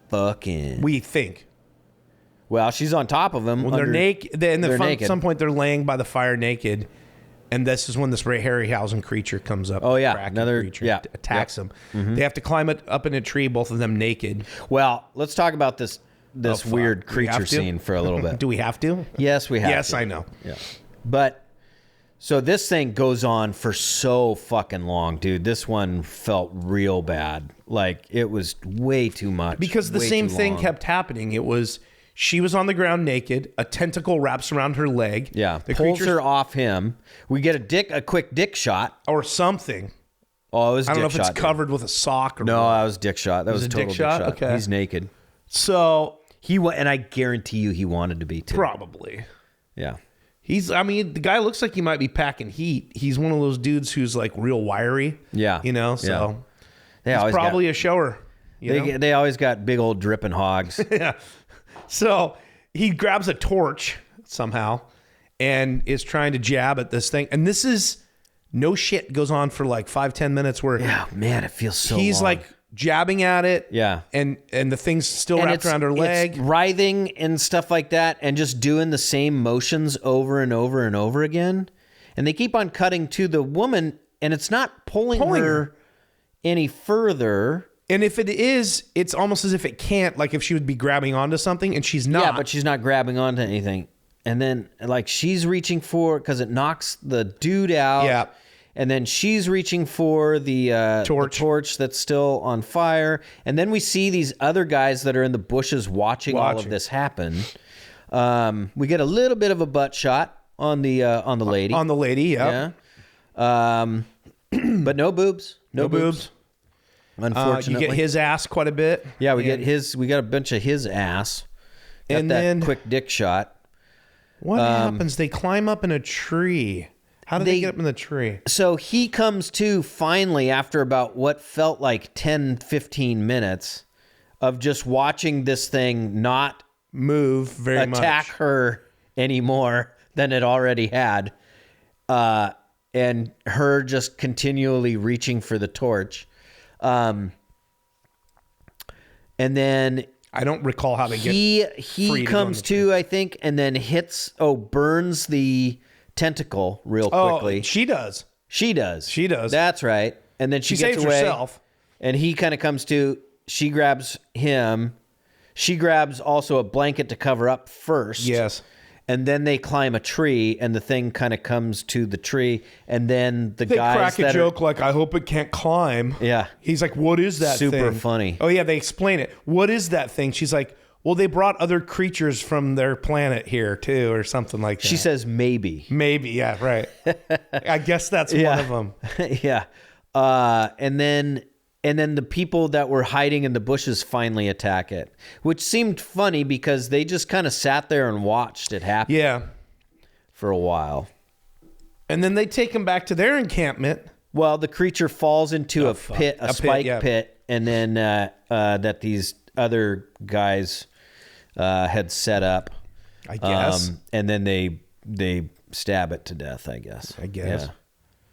fucking. We think. Well, she's on top of him. When they're naked. Naked. At some point, they're laying by the fire naked. And this is when this Harryhausen creature comes up. Oh, yeah. Another creature attacks them. Mm-hmm. They have to climb up in a tree, both of them naked. Well, let's talk about this weird creature scene for a little bit. Do we have to? Yes, we have to. Yes, I know. Yeah. But, so this thing goes on for so fucking long, dude. This one felt real bad. Like, it was way too much. Because the same thing kept happening. It was, she was on the ground naked. A tentacle wraps around her leg. Yeah. Pulls her off him. We get a quick dick shot. Or something. Oh, it was I don't know dick if it's shot, dude. covered with a sock or No, what. that was dick shot. That was a a total dick shot? Okay. He's naked. So And I guarantee you he wanted to be too. probably. Yeah. The guy looks like he might be packing heat. He's one of those dudes who's like real wiry. Yeah. You know, so They he's always probably a shower. You know? they always got big old dripping hogs. Yeah. So he grabs a torch somehow and is trying to jab at this thing. And this is no shit goes on for like 5-10 minutes where Yeah, man, it feels so he's long. like jabbing at it. Yeah. And the thing's still And wrapped around her leg. It's writhing and stuff like that and just doing the same motions over and over and over again. And they keep on cutting to the woman and it's not pulling her any further. And if it is, it's almost as if it can't, like if she would be grabbing onto something and she's not. Yeah, but she's not grabbing onto anything. And then like she's reaching for, because it knocks the dude out. Yeah. And then she's reaching for the torch that's still on fire. And then we see these other guys that are in the bushes watching. All of this happen. We get a little bit of a butt shot on the lady. On the lady, yeah. But no boobs. No boobs. Unfortunately. You get his ass quite a bit. Yeah, we got a bunch of his ass. Got And that then quick dick shot. What happens? They climb up in a tree. How do they get up in the tree? So he comes to finally after about what felt like 10, 15 minutes of just watching this thing not move very much. Attack her any more than it already had. And her just continually reaching for the torch. And then I don't recall how they get he comes to, I think, and then burns the tentacle real quickly. She does. She does. That's right. And then she gets saves away. herself. And he kind of comes to, she grabs him. She grabs also a blanket to cover up first. Yes. And then they climb a tree, and the thing kind of comes to the tree, and then they crack a joke like, I hope it can't climb. Yeah. He's like, what is that thing? Super funny. Oh, yeah, they explain it. What is that thing? She's like, well, they brought other creatures from their planet here, too, or something like that. She says maybe. Maybe, yeah, right. I guess that's one of them. Yeah. And then the people that were hiding in the bushes finally attack it, which seemed funny because they just kind of sat there and watched it happen. Yeah. For a while. And then they take him back to their encampment. Well, the creature falls into a spike pit, and then that these other guys had set up. I guess. And then they stab it to death, I guess. Yeah.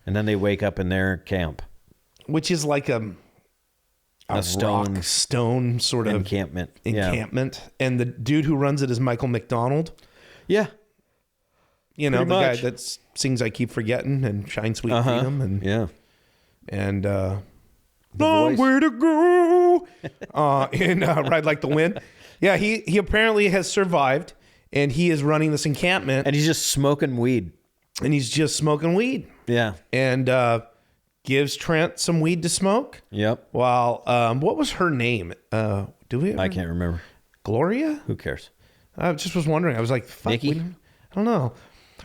And then they wake up in their camp. Which is like a stone sort of encampment. And the dude who runs it is Michael McDonald. Yeah. You know, Pretty the much. guy that sings I Keep Forgetting and Shine Sweet Freedom. And Nowhere to go in Ride Like the Wind. Yeah, he apparently has survived, and he is running this encampment. And he's just smoking weed. Yeah. And gives Trent some weed to smoke. Yep. While, what was her name? Do we? I can't remember. Gloria? Who cares? I just was wondering. I was like, fuck, Nikki? I don't know.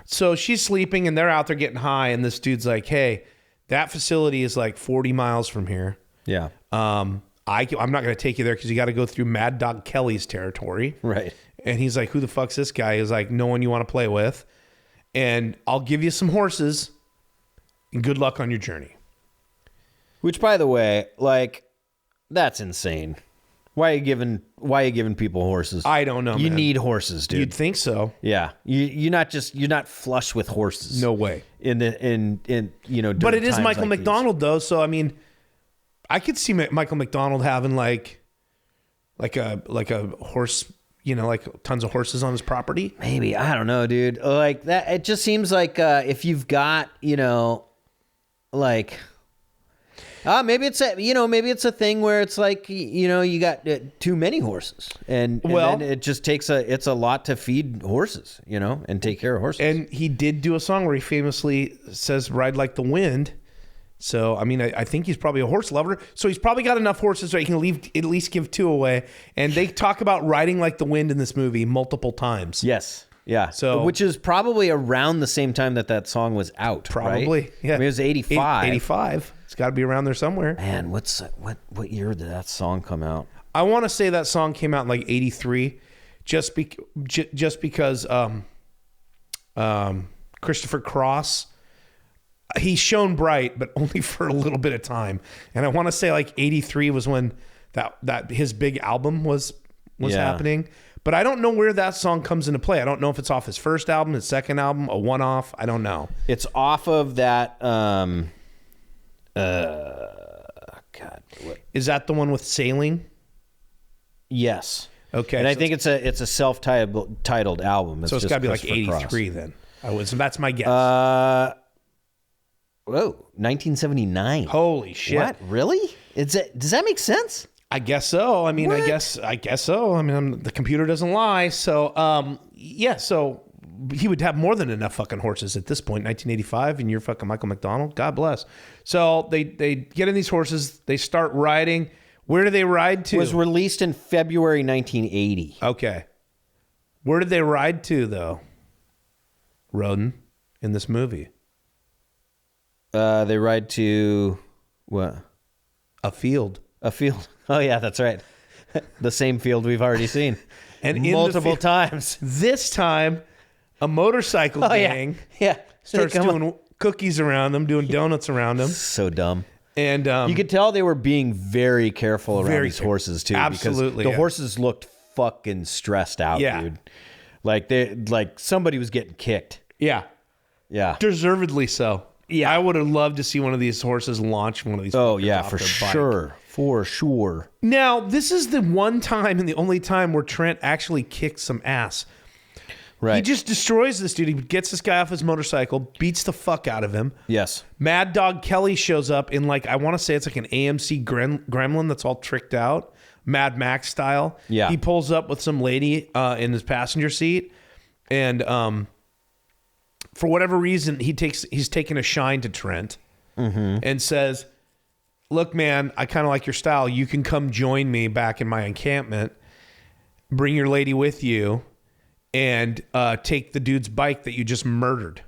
So she's sleeping, and they're out there getting high, and this dude's like, hey, that facility is like 40 miles from here. Yeah. I'm not going to take you there because you got to go through Mad Dog Kelly's territory. Right. And he's like, who the fuck's this guy? He's like, no one you want to play with. And I'll give you some horses, and good luck on your journey. Which, by the way, like, that's insane. Why are you giving people horses? I don't know. You man. need horses, dude. You'd think so. Yeah. You're not flush with horses. No way. In But it is Michael McDonald though, so I mean, I could see Michael McDonald having like a horse, like tons of horses on his property. Maybe, I don't know, dude. Like that, it just seems like if you've got, like. Maybe it's a thing where it's like, you got too many horses and then it just it's a lot to feed horses, and take care of horses. And he did do a song where he famously says, ride like the wind. So, I mean, I think he's probably a horse lover. So he's probably got enough horses so he can at least give 2 away. And they talk about riding like the wind in this movie multiple times. Yes. Yeah. So, which is probably around the same time that song was out. Probably. Right? Yeah. I mean, it was 85. 85. It's got to be around there somewhere. Man, what year did that song come out? I want to say that song came out in like 83, just because Christopher Cross, he shone bright, but only for a little bit of time. And I want to say like 83 was when that his big album was happening. But I don't know where that song comes into play. I don't know if it's off his first album, his second album, a one-off. I don't know. It's off of that. Is that the one with Sailing? Yes. Okay. And I think it's a self-titled album. So it's got to be like Christopher 83 Cross. then. That's my guess. Whoa, 1979. Holy shit. What? Really? Does that make sense? I guess so. I mean, What? I guess so. I mean, the computer doesn't lie. So, yeah. So he would have more than enough fucking horses at this point, 1985, and you're fucking Michael McDonald. God bless. So they get in these horses. They start riding. Where do they ride to? It was released in February 1980. Okay. Where did they ride to, though? Roden, in this movie. They ride to what? A field. A field. Oh yeah, that's right. The same field we've already seen, And multiple times. This time, a motorcycle gang starts doing cookies around them, doing donuts around them. So dumb. And you could tell they were being very careful around these horses too. Absolutely, because the horses looked fucking stressed out, dude. Like somebody was getting kicked. Yeah. Deservedly so. Yeah. I would have loved to see one of these horses launch one of these. Oh yeah, off for their bike. sure. For sure. Now, this is the one time and the only time where Trent actually kicks some ass. Right. He just destroys this dude. He gets this guy off his motorcycle, beats the fuck out of him. Yes. Mad Dog Kelly shows up in I want to say it's like an AMC gremlin that's all tricked out, Mad Max style. Yeah. He pulls up with some lady in his passenger seat, and for whatever reason, he's taking a shine to Trent and says, "Look, man, I kind of like your style. You can come join me back in my encampment. Bring your lady with you, and take the dude's bike that you just murdered.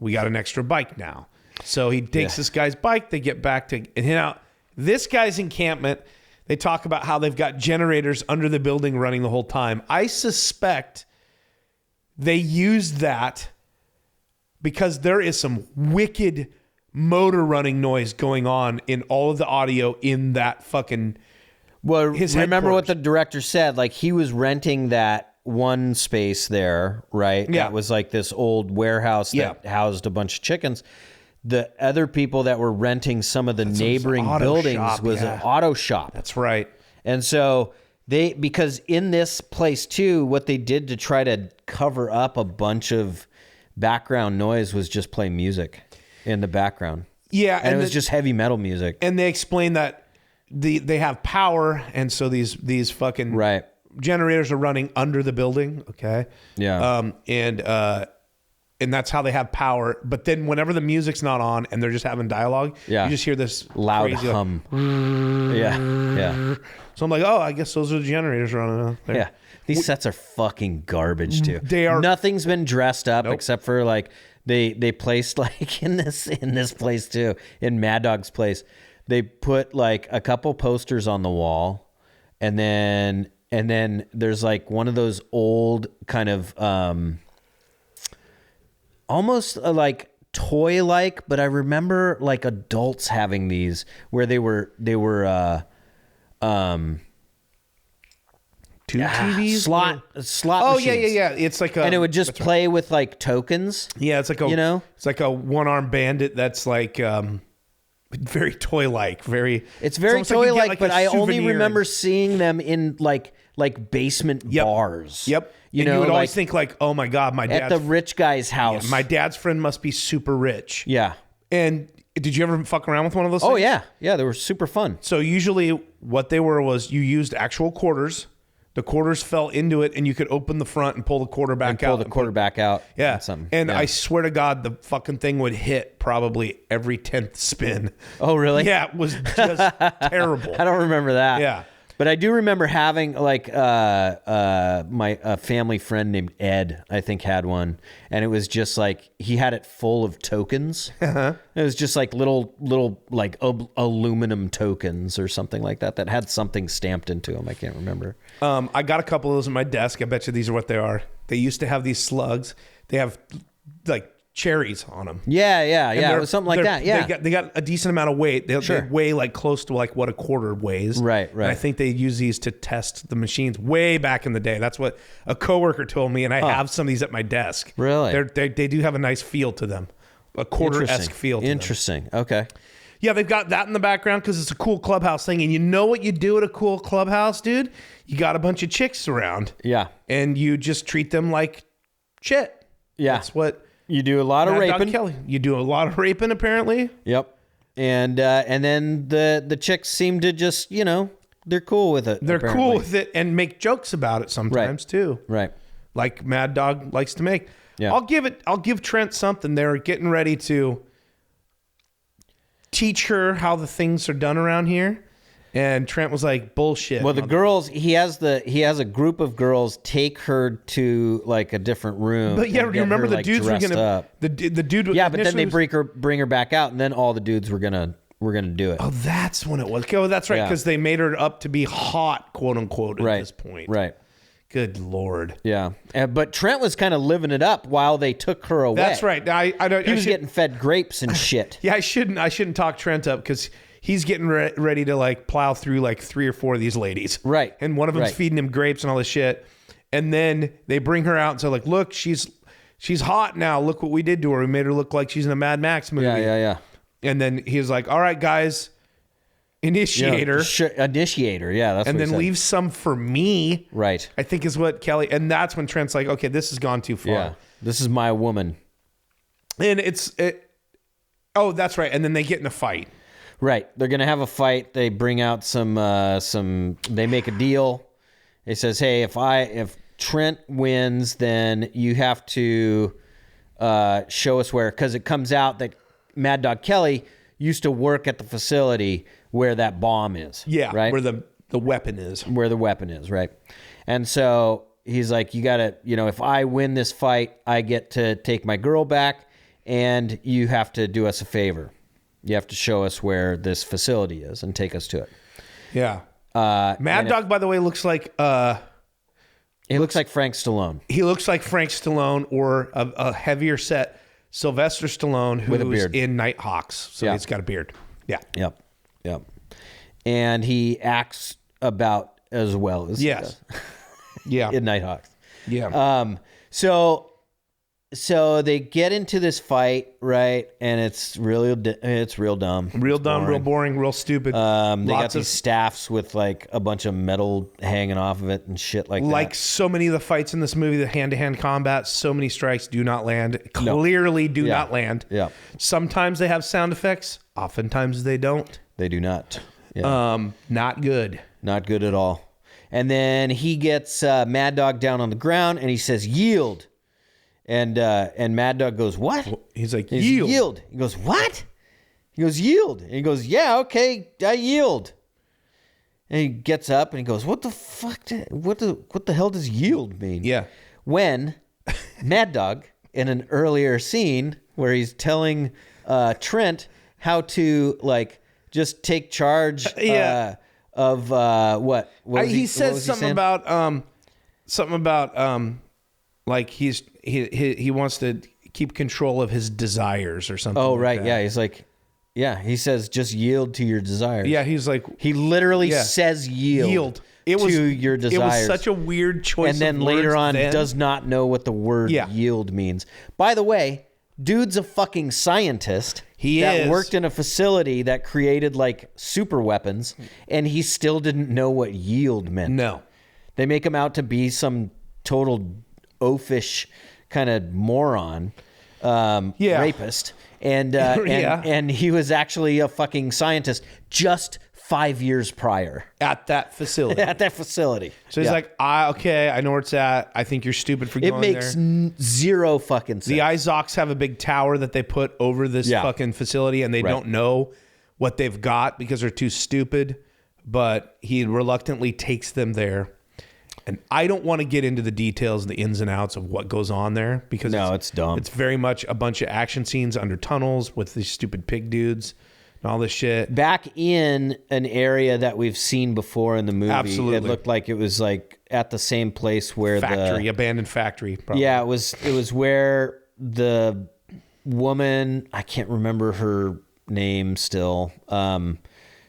We got an extra bike now." So he takes this guy's bike. They get back to this guy's encampment. They talk about how they've got generators under the building running the whole time. I suspect they used that because there is some wicked motor running noise going on in all of the audio in that fucking. Well, his remember what headquarters. the director said? Like, he was renting that one space there, right? Yeah. That was like this old warehouse that housed a bunch of chickens. The other people that were renting some of the neighboring auto buildings shop, was an auto shop. That's right. And so because in this place too, what they did to try to cover up a bunch of background noise was just play music in the background. Yeah. And it was just heavy metal music. And they explain that they have power, and so these fucking generators are running under the building. Okay. Yeah. And that's how they have power. But then whenever the music's not on and they're just having dialogue, you just hear this loud crazy, hum. Yeah. So I'm like, oh, I guess those are the generators running out there. Yeah. These sets are fucking garbage too. They are. Nothing's been dressed up except for like they placed like in this place too, in Mad Dog's place. They put like a couple posters on the wall, and then there's like one of those old kind of almost like toy-like, but I remember like adults having these where they were Two TVs? slot Oh, machines. yeah. It's like And it would just play with like tokens. Yeah, it's like it's like a one-armed bandit that's like very toy-like, very. It's very almost like you get, toy-like, like, but a I only souvenir. remember seeing them in like basement bars. Yep. You and know, you would always like, think like, oh my God, my at dad's the rich guy's house. my dad's friend must be super rich. Yeah. And did you ever fuck around with one of those? Oh things? yeah, they were super fun. So usually what they were was you used actual quarters. The quarters fell into it, and you could open the front and pull the quarter back out. Pull the quarter back out. Yeah. That's something. And Yeah. I swear to God, the fucking thing would hit probably every 10th spin. Oh really? Yeah, it was just terrible. I don't remember that. Yeah. But I do remember having like my family friend named Ed, I think, had one, and it was just like he had it full of tokens. It was just like little like aluminum tokens or something like that had something stamped into them. I can't remember. I got a couple of those at my desk. I bet you these are what they are. They used to have these slugs. They have like cherries on them. Yeah. It was something like that. Yeah. They got a decent amount of weight. They weigh like close to like what a quarter weighs. Right. And I think they use these to test the machines way back in the day. That's what a coworker told me, and I have some of these at my desk. Really? They do have a nice feel to them. A quarter-esque feel to them. Interesting. Okay. Yeah, they've got that in the background because it's a cool clubhouse thing. And you know what you do at a cool clubhouse, dude? You got a bunch of chicks around. Yeah. And you just treat them like shit. Yeah. That's what... You do a lot of raping. Kelly. You do a lot of raping, apparently. Yep. And then the chicks seem to just, they're cool with it. They're apparently. cool with it and make jokes about it sometimes too. Right. Like Mad Dog likes to make. Yeah. I'll give Trent something. They're getting ready to teach her how the things are done around here. And Trent was like, bullshit. Well, the girls, he has a group of girls take her to like a different room. But yeah, you remember the dudes were gonna the dude. Yeah, but then they bring her back out, and then all the dudes were gonna do it. Oh, that's when it was. Oh, that's right, because they made her up to be hot, quote unquote, at this point. Right. Good Lord. Yeah, but Trent was kind of living it up while they took her away. That's right. He was getting fed grapes and shit. Yeah, I shouldn't talk Trent up because he's getting ready to like plow through like 3 or 4 of these ladies. Right. And one of them's feeding him grapes and all this shit. And then they bring her out and say like, look, she's hot now. Look what we did to her. We made her look like she's in a Mad Max movie. Yeah. And then he's like, all right, guys, initiate her. Initiate her. Yeah. That's and what then leave some for me. Right. I think is what Kelly, and that's when Trent's like, okay, this has gone too far. Yeah. This is my woman. And oh, that's right. And then they get in a fight. Right. They're going to have a fight. They bring out they make a deal. It says, hey, if Trent wins, then you have to show us where, because it comes out that Mad Dog Kelly used to work at the facility where that bomb is. Yeah. Right. Where the weapon is. Where the weapon is. Right. And so he's like, you got to, if I win this fight, I get to take my girl back, and you have to do us a favor. You have to show us where this facility is and take us to it. Yeah. Mad Dog, by the way, looks like... he looks like Frank Stallone. He looks like Frank Stallone or a heavier set Sylvester Stallone who's with a beard in Nighthawks. So he's got a beard. Yeah. Yep. And he acts about as well as yeah. in Nighthawks. Yeah. So they get into this fight, right? And it's real dumb. Real dumb, real boring, real stupid. They got these staffs with like a bunch of metal hanging off of it and shit like that. Like so many of the fights in this movie, the hand-to-hand combat, so many strikes do not land. Clearly do not land. Yeah. Sometimes they have sound effects. Oftentimes they don't. They do not. Yeah. Not good. Not good at all. And then he gets Mad Dog down on the ground and he says, yield. And Mad Dog goes, what? He's like, yield. yield. He goes, what? He goes, yield. And he goes, yeah, okay, I yield. And he gets up and he goes, what the fuck? What the hell does yield mean? Yeah. When Mad Dog, in an earlier scene where he's telling Trent how to like just take charge of what? He says something about like he wants to keep control of his desires or something. Oh, like right. that. Yeah. He's like, he says, just yield to your desires. Yeah. He's like, he literally says yield to your desires. It was such a weird choice. And then later on does not know what the word yield means. By the way, dude's a fucking scientist. He worked in a facility that created like super weapons, and he still didn't know what yield meant. No. They make him out to be some total oafish kind of moron, rapist, and he was actually a fucking scientist just 5 years prior at that facility. So he's like, I know where it's at. I think you're stupid for going there. It makes zero fucking sense. The Izoks have a big tower that they put over this fucking facility, and they don't know what they've got because they're too stupid. but he reluctantly takes them there. And I don't want to get into the details and the ins and outs of what goes on there because it's dumb. It's very much a bunch of action scenes under tunnels with these stupid pig dudes and all this shit. Back in an area that we've seen before in the movie. Absolutely. It looked like it was like at the same place where abandoned factory. Probably. Yeah, it was where the woman, I can't remember her name still.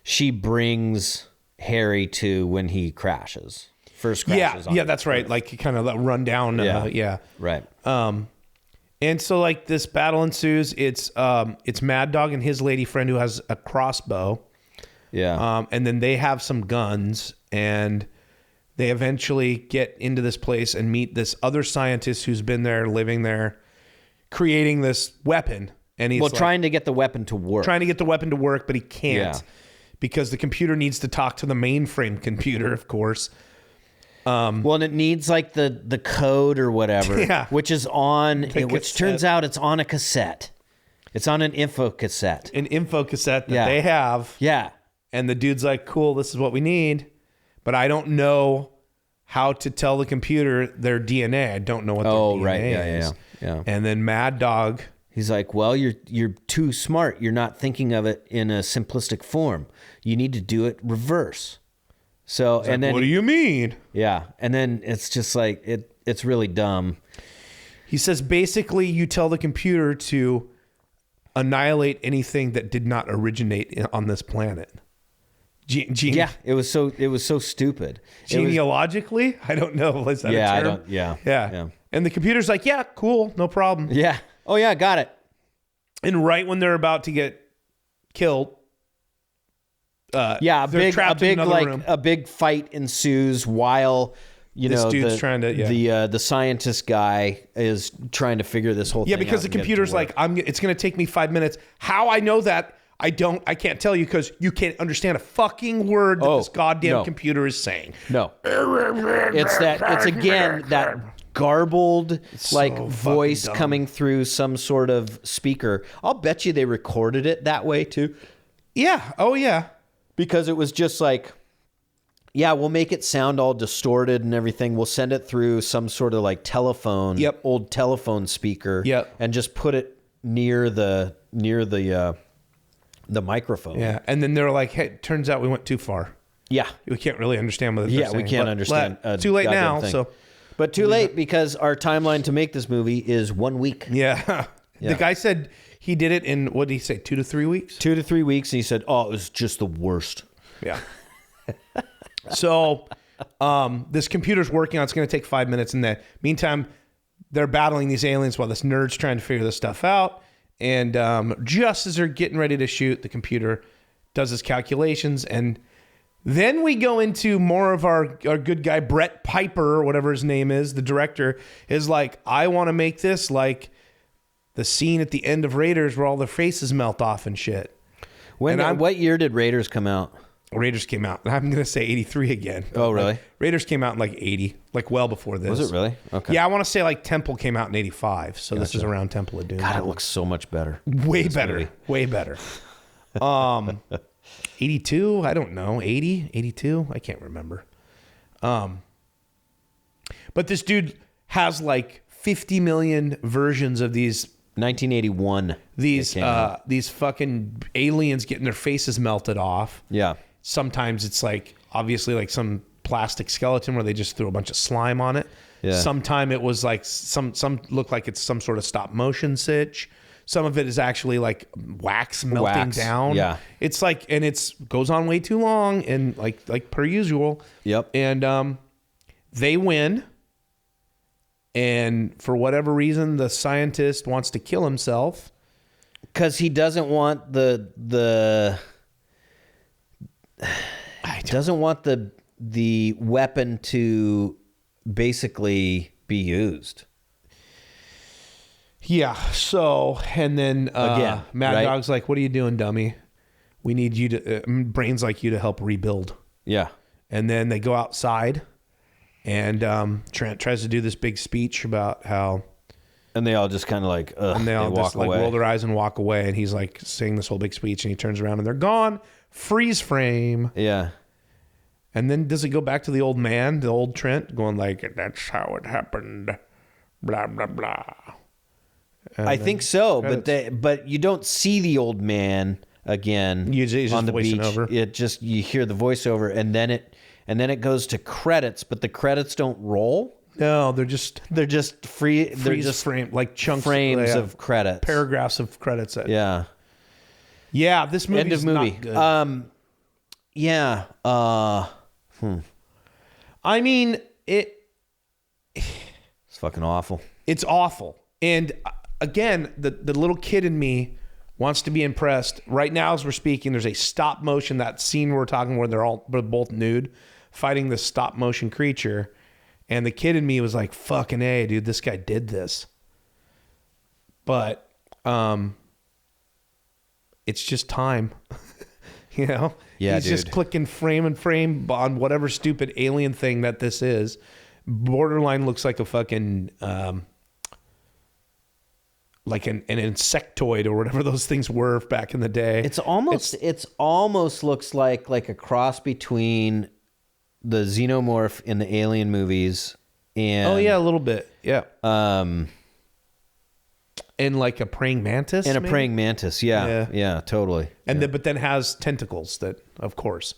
She brings Harry to when he crashes. First crashes. Yeah, that's right. Like kind of that rundown. Right. And so like this battle ensues. It's Mad Dog and his lady friend who has a crossbow. Yeah. And then they have some guns, and they eventually get into this place and meet this other scientist who's been there, living there, creating this weapon. And he's trying to get the weapon to work. Trying to get the weapon to work, but he can't because the computer needs to talk to the mainframe computer, of course. And it needs like the code or whatever, which is on, which turns out it's on a cassette. It's on an info cassette. An info cassette that they have. Yeah. And the dude's like, cool, this is what we need. But I don't know how to tell the computer their DNA. I don't know what their DNA is. Yeah. And then Mad Dog. He's like, well, you're too smart. You're not thinking of it in a simplistic form. You need to do it reverse. So, and then what do you mean? Yeah. And then it's just like, it's really dumb. He says, basically, you tell the computer to annihilate anything that did not originate on this planet. Yeah. It was so stupid. Genealogically? I don't know. Is that a term? Yeah. And the computer's like, yeah, cool. No problem. Yeah. Oh yeah. Got it. And right when they're about to get killed, a big fight ensues while the scientist guy is trying to figure this whole thing out. Yeah, because the computer's like, it's going to take me 5 minutes. How I know that? I can't tell you because you can't understand a fucking word that this goddamn computer is saying. No. It's again that garbled voice dumb. Coming through some sort of speaker. I'll bet you they recorded it that way too. Yeah. Oh yeah. Because it was just like, yeah, we'll make it sound all distorted and everything. We'll send it through some sort of like telephone, old telephone speaker, and just put it near the microphone. Yeah, and then they're like, "Hey, turns out we went too far. Yeah, we can't really understand what they're saying. We can't understand. Too late now. Thing. But too late because our timeline to make this movie is 1 week. Yeah. The guy said he did it in, what did he say, 2 to 3 weeks? 2 to 3 weeks. And he said, oh, it was just the worst. Yeah. So this computer's working on, it's going to take 5 minutes. In the meantime, they're battling these aliens while this nerd's trying to figure this stuff out. And just as they're getting ready to shoot, the computer does his calculations. And then we go into more of our good guy, Brett Piper, or whatever his name is. The director is like, I want to make this like the scene at the end of Raiders where all the faces melt off and shit. What year did Raiders come out? Raiders came out. I'm going to say 83 again. Oh, really? Raiders came out in like 80, like well before this. Was it really? Okay. Yeah, I want to say like Temple came out in 85. So this is around Temple of Doom. God, it looks so much better. Way better. Way better. 82? I don't know. 80? 82? I can't remember. But this dude has like 50 million versions of these 1981. These fucking aliens getting their faces melted off. Yeah. Sometimes it's like obviously like some plastic skeleton where they just threw a bunch of slime on it. Yeah. Sometime it was like some look like it's some sort of stop motion sitch. Some of it is actually like wax melting down. Yeah. It's like, and it's goes on way too long and like per usual. Yep. And they win. And for whatever reason, the scientist wants to kill himself because he doesn't want the weapon to basically be used. Yeah. So, and then Again, Mad Dog's like, "What are you doing, dummy? We need you to brains like you to help rebuild." Yeah. And then they go outside. And Trent tries to do this big speech about how... And they all just kind of like, and they all just like roll their eyes and walk away. And he's like saying this whole big speech and he turns around and they're gone. Freeze frame. Yeah. And then does it go back to the old man, the old Trent, going like, "That's how it happened," blah blah blah. And I then think so, credits. but you don't see the old man again He's just on the voicing beach. over. It just you hear the voiceover, and then it goes to credits, but the credits don't roll. No, they're just free. They're freeze just frame, like chunks, frames of credits, paragraphs of credits. Yeah. Yeah, this movie End of is movie. not good. Yeah. I mean, It's fucking awful. it's awful. And again, the little kid in me wants to be impressed. Right now, as we're speaking, there's a stop motion, that scene we're talking where they're both nude fighting this stop motion creature. And the kid in me was like, fucking A, dude, this guy did this. But it's just time. You know? Yeah, He's just dude. clicking frame and frame on whatever stupid alien thing that this is. Borderline looks like a fucking like an insectoid or whatever those things were back in the day. It's almost looks like a cross between the xenomorph in the Alien movies and Oh yeah, a little bit. Yeah. And like a praying mantis. and a maybe? praying mantis. Yeah, totally. And then, but then has tentacles that, of course,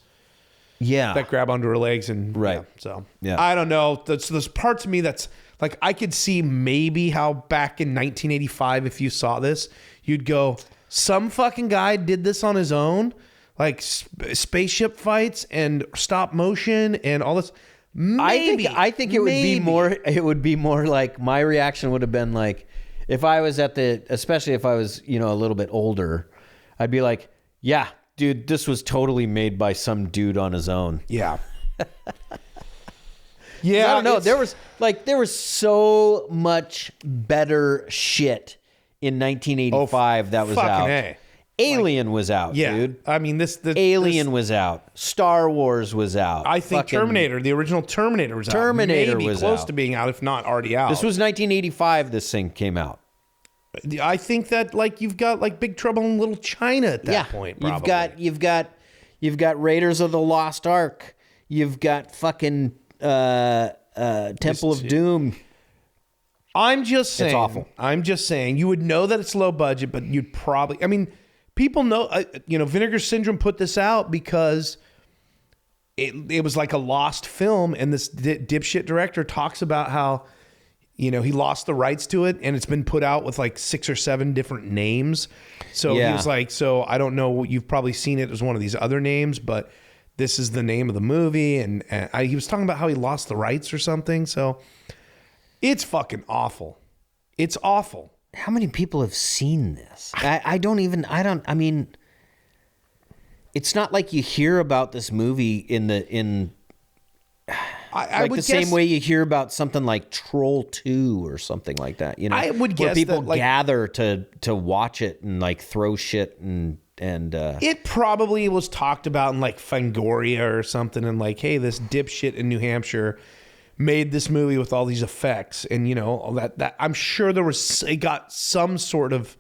Yeah. that grab onto her legs and Right. yeah, so Yeah. I don't know. There's parts of me that's like I could see maybe how back in 1985, if you saw this, you'd go, some fucking guy did this on his own, like spaceship fights and stop motion and all this. Maybe, I think it would be more. It would be more like my reaction would have been like if I was especially if I was a little bit older, I'd be like, yeah, dude, this was totally made by some dude on his own. Yeah. Yeah, I don't know. There was so much better shit in 1985 that was fucking out. A. Alien was out, Yeah, dude. I mean this. Alien was out. Star Wars was out. I think Fucking- Terminator, the original Terminator was out. Terminator Maybe was close out. to being out, if not already out. This was 1985. This thing came out. I think that like you've got like Big Trouble in Little China at that point. Probably. You've got Raiders of the Lost Ark. You've got fucking Temple of Doom. I'm just saying. It's awful. I'm just saying. You would know that it's low budget, but you'd probably. I mean, people know. Vinegar Syndrome put this out because it was like a lost film, and this dipshit director talks about how he lost the rights to it, and it's been put out with like 6 or 7 different names. So he was like, "So I don't know. You've probably seen it as one of these other names, but this is the name of the movie." And he was talking about how he lost the rights or something. So. It's fucking awful. It's awful. How many people have seen this? I mean, it's not like you hear about this movie I would the guess, same way you hear about something like Troll 2 or something like that. I would where guess people that, like, gather to watch it and like throw shit and it probably was talked about in like Fangoria or something, and like, hey, this dipshit in New Hampshire made this movie with all these effects, and all that I'm sure it got some sort of.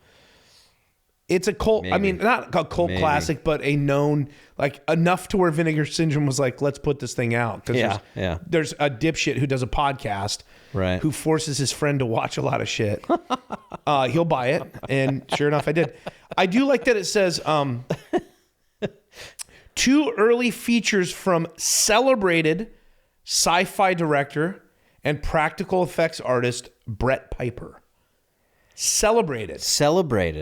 It's a cult. Maybe. I mean, not a cult classic, but a known, like, enough to where Vinegar Syndrome was like, let's put this thing out. Because there's a dipshit who does a podcast, right, who forces his friend to watch a lot of shit. He'll buy it, and sure enough, I did. I do like that it says 2 early features from celebrated sci-fi director and practical effects artist Brett Piper. Celebrated,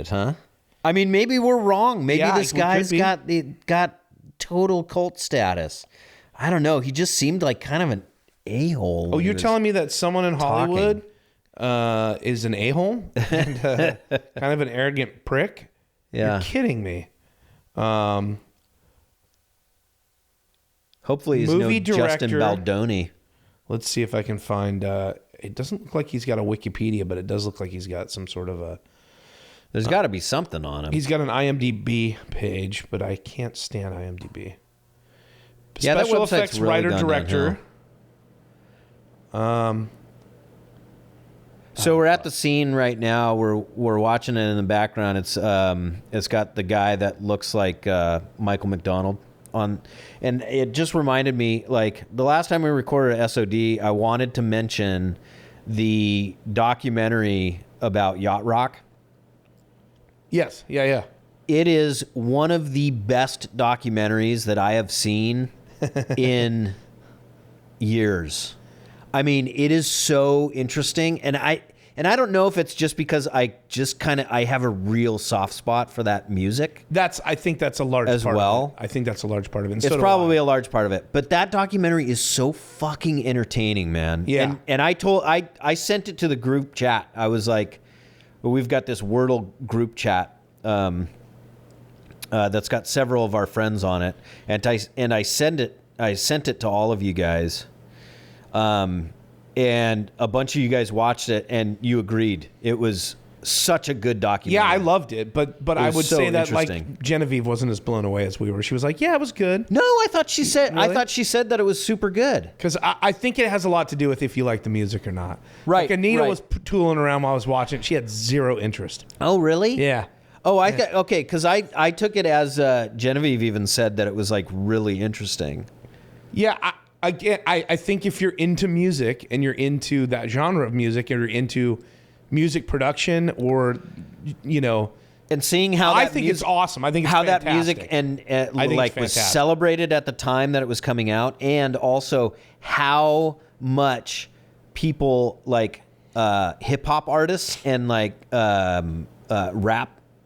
huh? I mean, maybe we're wrong. Maybe this we guy's could be. got total cult status. I don't know. He just seemed like kind of an a-hole. Oh, you're telling me that someone in Hollywood is an a-hole and kind of an arrogant prick? Yeah. You're kidding me. Hopefully he's movie no Justin director. Baldoni. Let's see if I can find... it doesn't look like he's got a Wikipedia, but it does look like he's got some sort of a... There's got to be something on him. He's got an IMDb page, but I can't stand IMDb. Yeah, that Special website's effects really writer gone director. So we're at the scene right now. We're watching it in the background. It's got the guy that looks like Michael McDonald. and it just reminded me, like, the last time we recorded SOD, I wanted to mention the documentary about yacht rock. Yes. Yeah. It is one of the best documentaries that I have seen in years. I mean, it is so interesting, and I don't know if it's just because I have a real soft spot for that music. I think that's a large as part well. of it. I think that's a large part of it. And It's so do probably I. a large part of it. But that documentary is so fucking entertaining, man. Yeah. And I sent it to the group chat. I was like, well, we've got this Wordle group chat that's got several of our friends on it, and I sent it to all of you guys. And a bunch of you guys watched it, and you agreed. It was such a good documentary. Yeah, I loved it, but I would so say that interesting. like Genevieve wasn't as blown away as we were. She was like, "Yeah, it was good." No, I thought she said. Really? I thought she said that it was super good. Because I think it has a lot to do with if you like the music or not. Right, Like Anita right. was tooling around while I was watching. She had zero interest. Oh, really? Yeah. Oh, okay. Because I took it as Genevieve even said that it was like really interesting. Yeah, I think if you're into music and you're into that genre of music, and you're into music production, or and seeing how I that think music, it's awesome. I think it's how fantastic. that music and I think like it's was fantastic. celebrated at the time that it was coming out, and also how much people like hip hop artists and like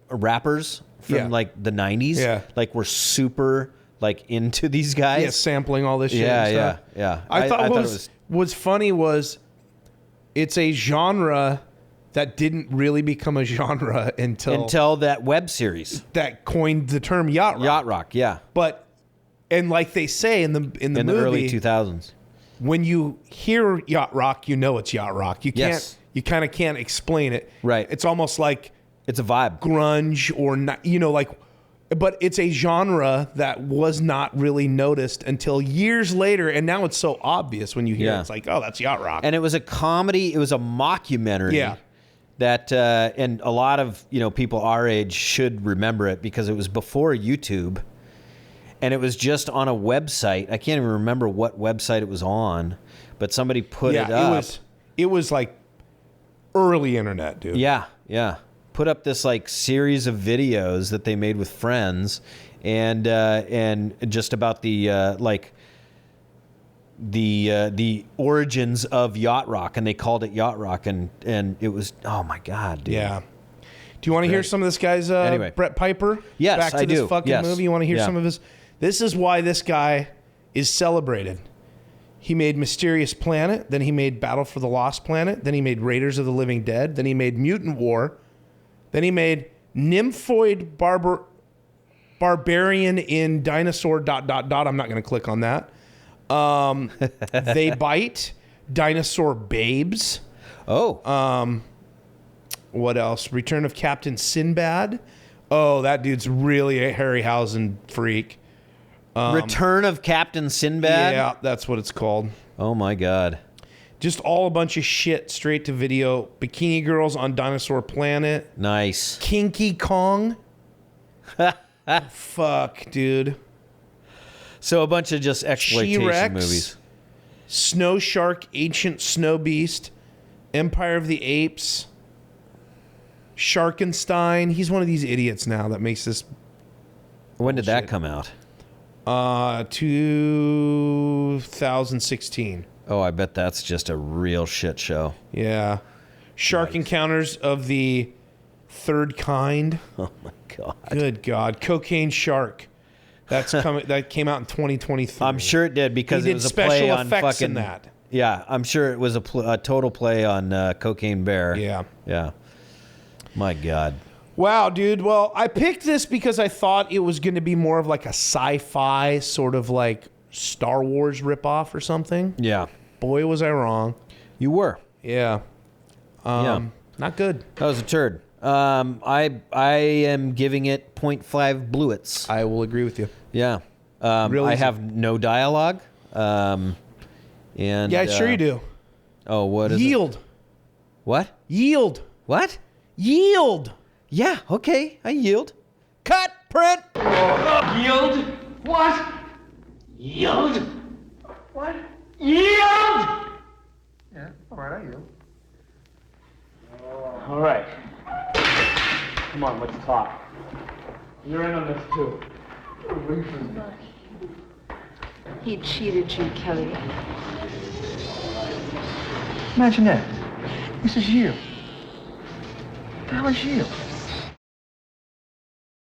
rappers from like the 90s, like were super like into these guys. Yeah, sampling all this shit. Yeah, and stuff. yeah. I thought it what's funny was it's a genre that didn't really become a genre until that web series that coined the term yacht rock. Yacht rock, yeah. But and like they say in the In movie, the early 2000s. when you hear yacht rock, you know it's yacht rock. You can't. Yes. You kind of can't explain it. Right. It's almost like It's a vibe. grunge or not. But it's a genre that was not really noticed until years later, and now it's so obvious when you hear it. It's like, oh, that's yacht rock. And it was a comedy. It was a mockumentary. Yeah. That and a lot of people our age should remember it because it was before YouTube, and it was just on a website. I can't even remember what website it was on, but somebody put it up. It was like early internet, dude. Yeah. Put up this like series of videos that they made with friends, and just about the the origins of yacht rock, and they called it yacht rock, and it was, oh my god, dude. Yeah. Do you want to hear some of this guy's Anyway. Brett Piper? Yes, Back to I this do. fucking Yes. movie. You want to hear Yeah. some of his? This is why this guy is celebrated. He made Mysterious Planet, then he made Battle for the Lost Planet, then he made Raiders of the Living Dead, then he made Mutant War, then he made Nymphoid Barbarian in Dinosaur ... I'm not going to click on that. They Bite, Dinosaur Babes. Oh. What else? Return of Captain Sinbad. Oh, that dude's really a Harryhausen freak. Return of Captain Sinbad. Yeah, that's what it's called. Oh my god. Just all a bunch of shit straight to video. Bikini Girls on Dinosaur Planet. Nice. Kinky Kong. Fuck, dude. So a bunch of just exploitation T-Rex, movies. Snow Shark, Ancient Snow Beast, Empire of the Apes, Sharkenstein. He's one of these idiots now that makes this. When did that come out? 2016. Oh, I bet that's just a real shit show. Yeah. Shark Encounters of the Third Kind. Oh my god. Good God. Cocaine Shark. That's coming. That came out in 2023. I'm sure it did because He it did was a special play on effects fucking in that. Yeah, I'm sure it was a total play on Cocaine Bear. Yeah. Yeah. My god. Wow, dude. Well, I picked this because I thought it was going to be more of like a sci-fi sort of like Star Wars ripoff or something. Yeah. Boy, was I wrong. You were. Yeah. Yeah. Not good. That was a turd. I am giving it 0.5 bluets. I will agree with you. Yeah. Really? I have no dialogue. And Yeah, sure you do. Oh, what is Yield. it? What? Yield. What? Yield. Yeah, okay. I yield. Cut, print. Yield. What? Yield? What? Yield! Yeah, all right, I yield. All right. Come on, let's talk. You're in on this too. He cheated you, Kelly. Imagine that. This is you. What the hell is you?